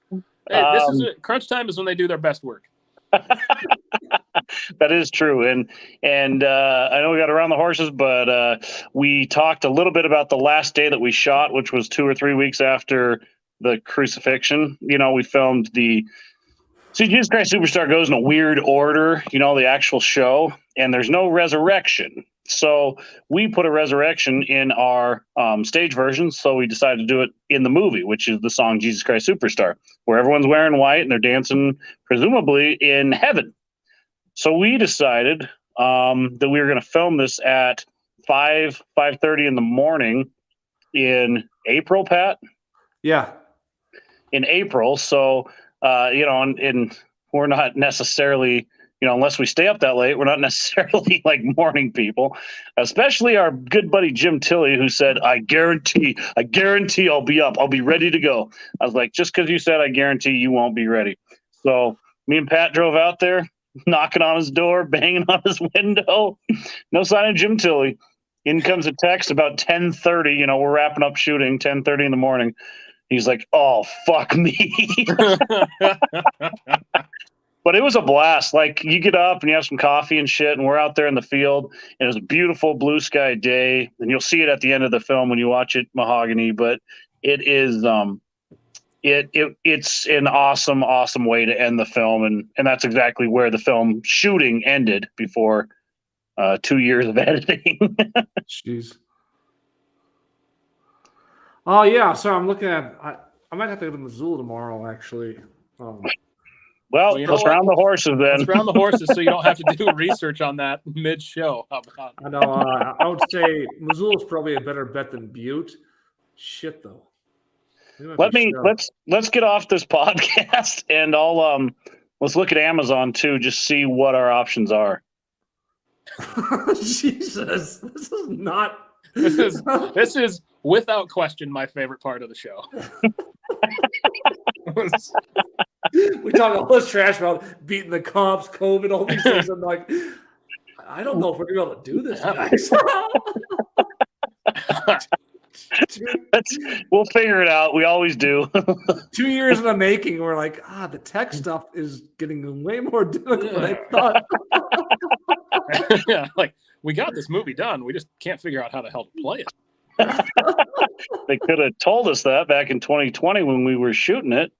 Hey, this is crunch time is when they do their best work. That is true, and I know we got around the horses, but we talked a little bit about the last day that we shot, which was 2 or 3 weeks after the crucifixion. You know, we filmed Jesus Christ Superstar goes in a weird order, you know, the actual show, and there's no resurrection. So we put a resurrection in our stage version, so we decided to do it in the movie, which is the song Jesus Christ Superstar, where everyone's wearing white and they're dancing, presumably, in heaven. So we decided that we were going to film this at 5:30 in the morning in April, Pat? Yeah. In April. So, you know, and we're not necessarily... You know, unless we stay up that late, we're not necessarily like morning people, especially our good buddy Jim Tilley, who said, I guarantee I'll be up. I'll be ready to go. I was like, just because you said I guarantee, you won't be ready. So me and Pat drove out there, knocking on his door, banging on his window. No sign of Jim Tilley. In comes a text about 10:30. You know, we're wrapping up shooting, 10:30 in the morning. He's like, oh, fuck me. But it was a blast. Like, you get up and you have some coffee and shit, and we're out there in the field, and it was a beautiful blue sky day. And you'll see it at the end of the film when you watch it, Mahogany. But it is it's an awesome way to end the film, and that's exactly where the film shooting ended before 2 years of editing. Jeez. Oh yeah, so I'm looking at. I might have to go to Missoula tomorrow, actually. Well, you know let's what? round the horses then. Let's round the horses so you don't have to do research on that mid-show. How about? I know. I would say Missoula's probably a better bet than Butte. Shit, though. Let's get off this podcast, and I'll let's look at Amazon too, just see what our options are. Jesus, this is not. This is without question my favorite part of the show. We talk all this trash about beating the cops, COVID, all these things. I'm like, I don't know if we're gonna be able to do this, guys. We'll figure it out. We always do. 2 years in the making, we're like, the tech stuff is getting way more difficult than I thought. Yeah, like, we got this movie done. We just can't figure out how the hell to play it. They could have told us that back in 2020 when we were shooting it.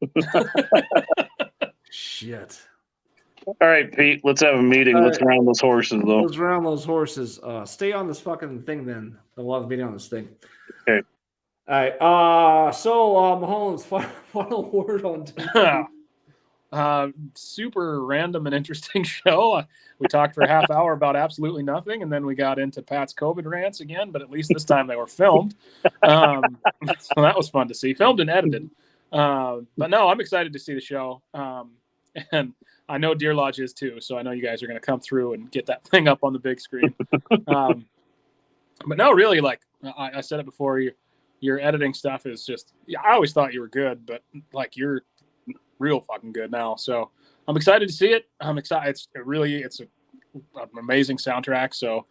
Shit. All right, Pete, let's have a meeting. All let's right. round those horses, though. Let's round those horses. Stay on this fucking thing then. We'll have a meeting on this thing. Okay. All right. So Mulholland's final word on TV. Super random and interesting show. We talked for a half hour about absolutely nothing, and then we got into Pat's COVID rants again, but at least this time they were filmed. So that was fun to see. Filmed and edited. But no, I'm excited to see the show. And I know Deer Lodge is too, so I know you guys are going to come through and get that thing up on the big screen. But no, really, like I said it before, your editing stuff is just, I always thought you were good, but like you're real fucking good now. So I'm excited to see it. I'm excited. It's an amazing soundtrack. So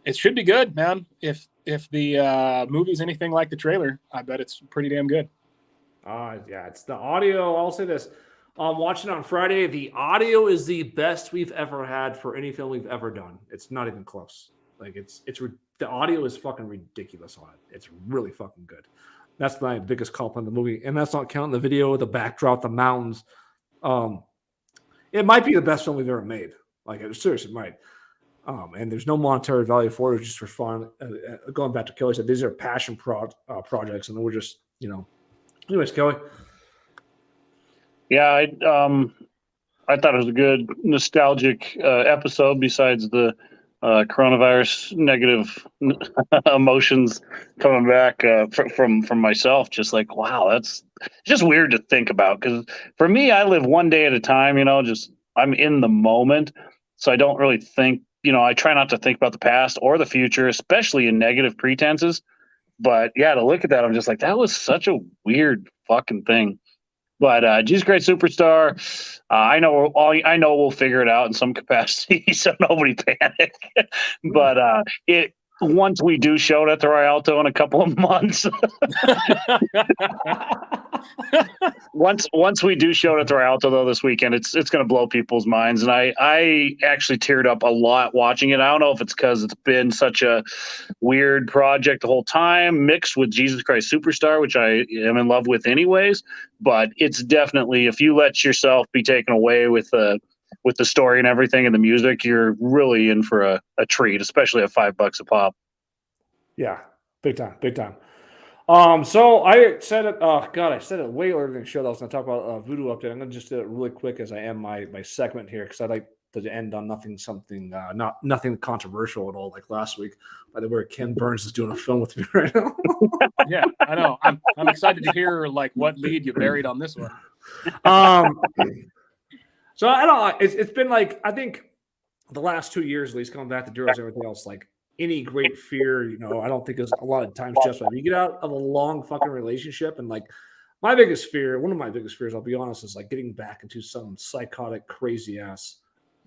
it should be good, man. If the movie's anything like the trailer, I bet it's pretty damn good. Yeah, it's the audio. I'll say this. Watching on Friday, the audio is the best we've ever had for any film we've ever done. It's not even close. Like the audio is fucking ridiculous on it. It's really fucking good. That's my biggest compliment on the movie, and that's not counting the video, the backdrop, the mountains. It might be the best film we've ever made. Like, it seriously might. And there's no monetary value for it, just for fun. Going back to Kelly said, these are passion projects, and we're just, Anyways, Kelly. Yeah, I thought it was a good nostalgic episode. Besides the coronavirus negative emotions coming back from myself, just like, wow, that's just weird to think about. Because for me, I live one day at a time. I'm in the moment, so I don't really think. I try not to think about the past or the future, especially in negative pretenses. But yeah, to look at that, I'm just like, that was such a weird fucking thing. But Jesus Christ Superstar, I know we'll figure it out in some capacity, so nobody panic. But once we do show it at the Rialto in a couple of months, once we do show it at the Rialto though this weekend, it's going to blow people's minds. And I actually teared up a lot watching it. I don't know if it's because it's been such a weird project the whole time, mixed with Jesus Christ Superstar, which I am in love with anyways. But it's definitely, if you let yourself be taken away with the story and everything and the music, you're really in for a treat, especially at $5 a pop. Yeah, big time. So I said it. Oh God, I said it way earlier in the show that I was going to talk about Voodoo Update. I'm going to just do it really quick as I end my segment here because I like to end on nothing controversial at all, like last week. By the way, Ken Burns is doing a film with me right now. Yeah, I know. I'm excited to hear like what lead you buried on this one. So I don't know. It's been like, I think the last 2 years, at least, coming back to Duros and everything else, like any great fear, I don't think is a lot of times justified. You get out of a long fucking relationship and like one of my biggest fears, I'll be honest, is like getting back into some psychotic, crazy ass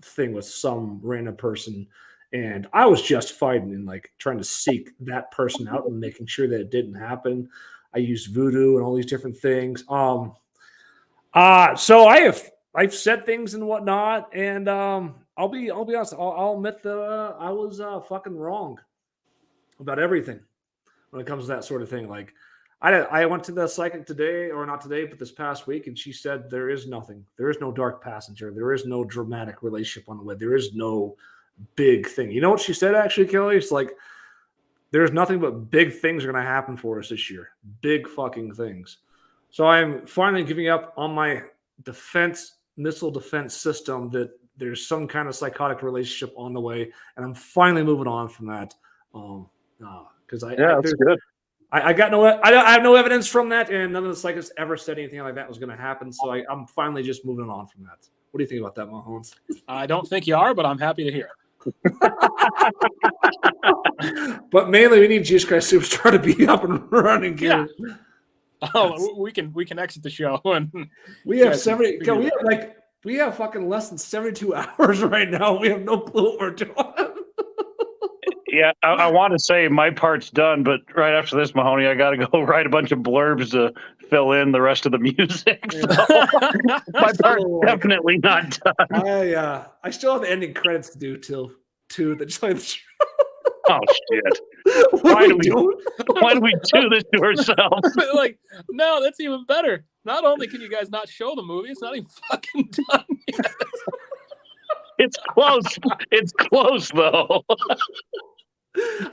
thing with some random person. And I was justified in like trying to seek that person out and making sure that it didn't happen. I used voodoo and all these different things. So I've said things and whatnot, and I'll be honest. I'll admit that I was fucking wrong about everything when it comes to that sort of thing. Like I went to the psychic today, or not today, but this past week, and she said there is nothing. There is no dark passenger. There is no dramatic relationship on the way. There is no big thing. You know what she said, actually, Kelly? It's like there's nothing but big things are going to happen for us this year. Big fucking things. So I'm finally giving up on my missile defense system that there's some kind of psychotic relationship on the way, and I'm finally moving on from that. Because that's good. I have no evidence from that, and none of the psychics ever said anything like that was going to happen. So I'm finally just moving on from that. What do you think about that, Mahomes? I don't think you are, but I'm happy to hear it. But mainly, we need Jesus Christ Superstar to be up and running here. Yeah. Oh, we can exit the show and we have 70. We have fucking less than 72 hours right now. We have no clue what we're doing. Yeah, I want to say my part's done, but right after this, Mahoney, I got to go write a bunch of blurbs to fill in the rest of the music. So my part's definitely not done. I still have the ending credits to do till 2. Oh shit! Why do we do this to ourselves? Like, no, that's even better. Not only can you guys not show the movie, it's not even fucking done yet. It's close. It's close though.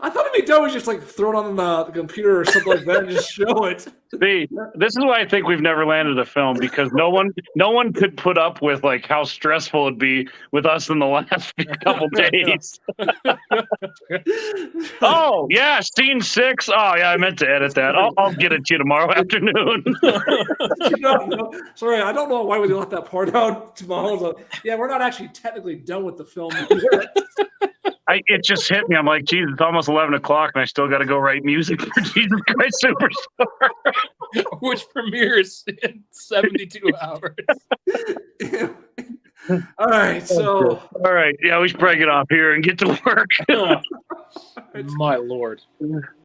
I thought it'd be done with just like throw it on the computer or something like that and just show it. See, this is why I think we've never landed a film, because no one could put up with like how stressful it'd be with us in the last couple days. Oh yeah, scene 6. Oh yeah, I meant to edit that. I'll get it to you tomorrow afternoon. Sorry, I don't know why we left that part out tomorrow. Yeah, we're not actually technically done with the film yet. It just hit me. I'm like, geez, it's almost 11 o'clock, and I still got to go write music for Jesus Christ Superstar, which premieres in 72 hours. All right, yeah, we should break it off here and get to work. My Lord.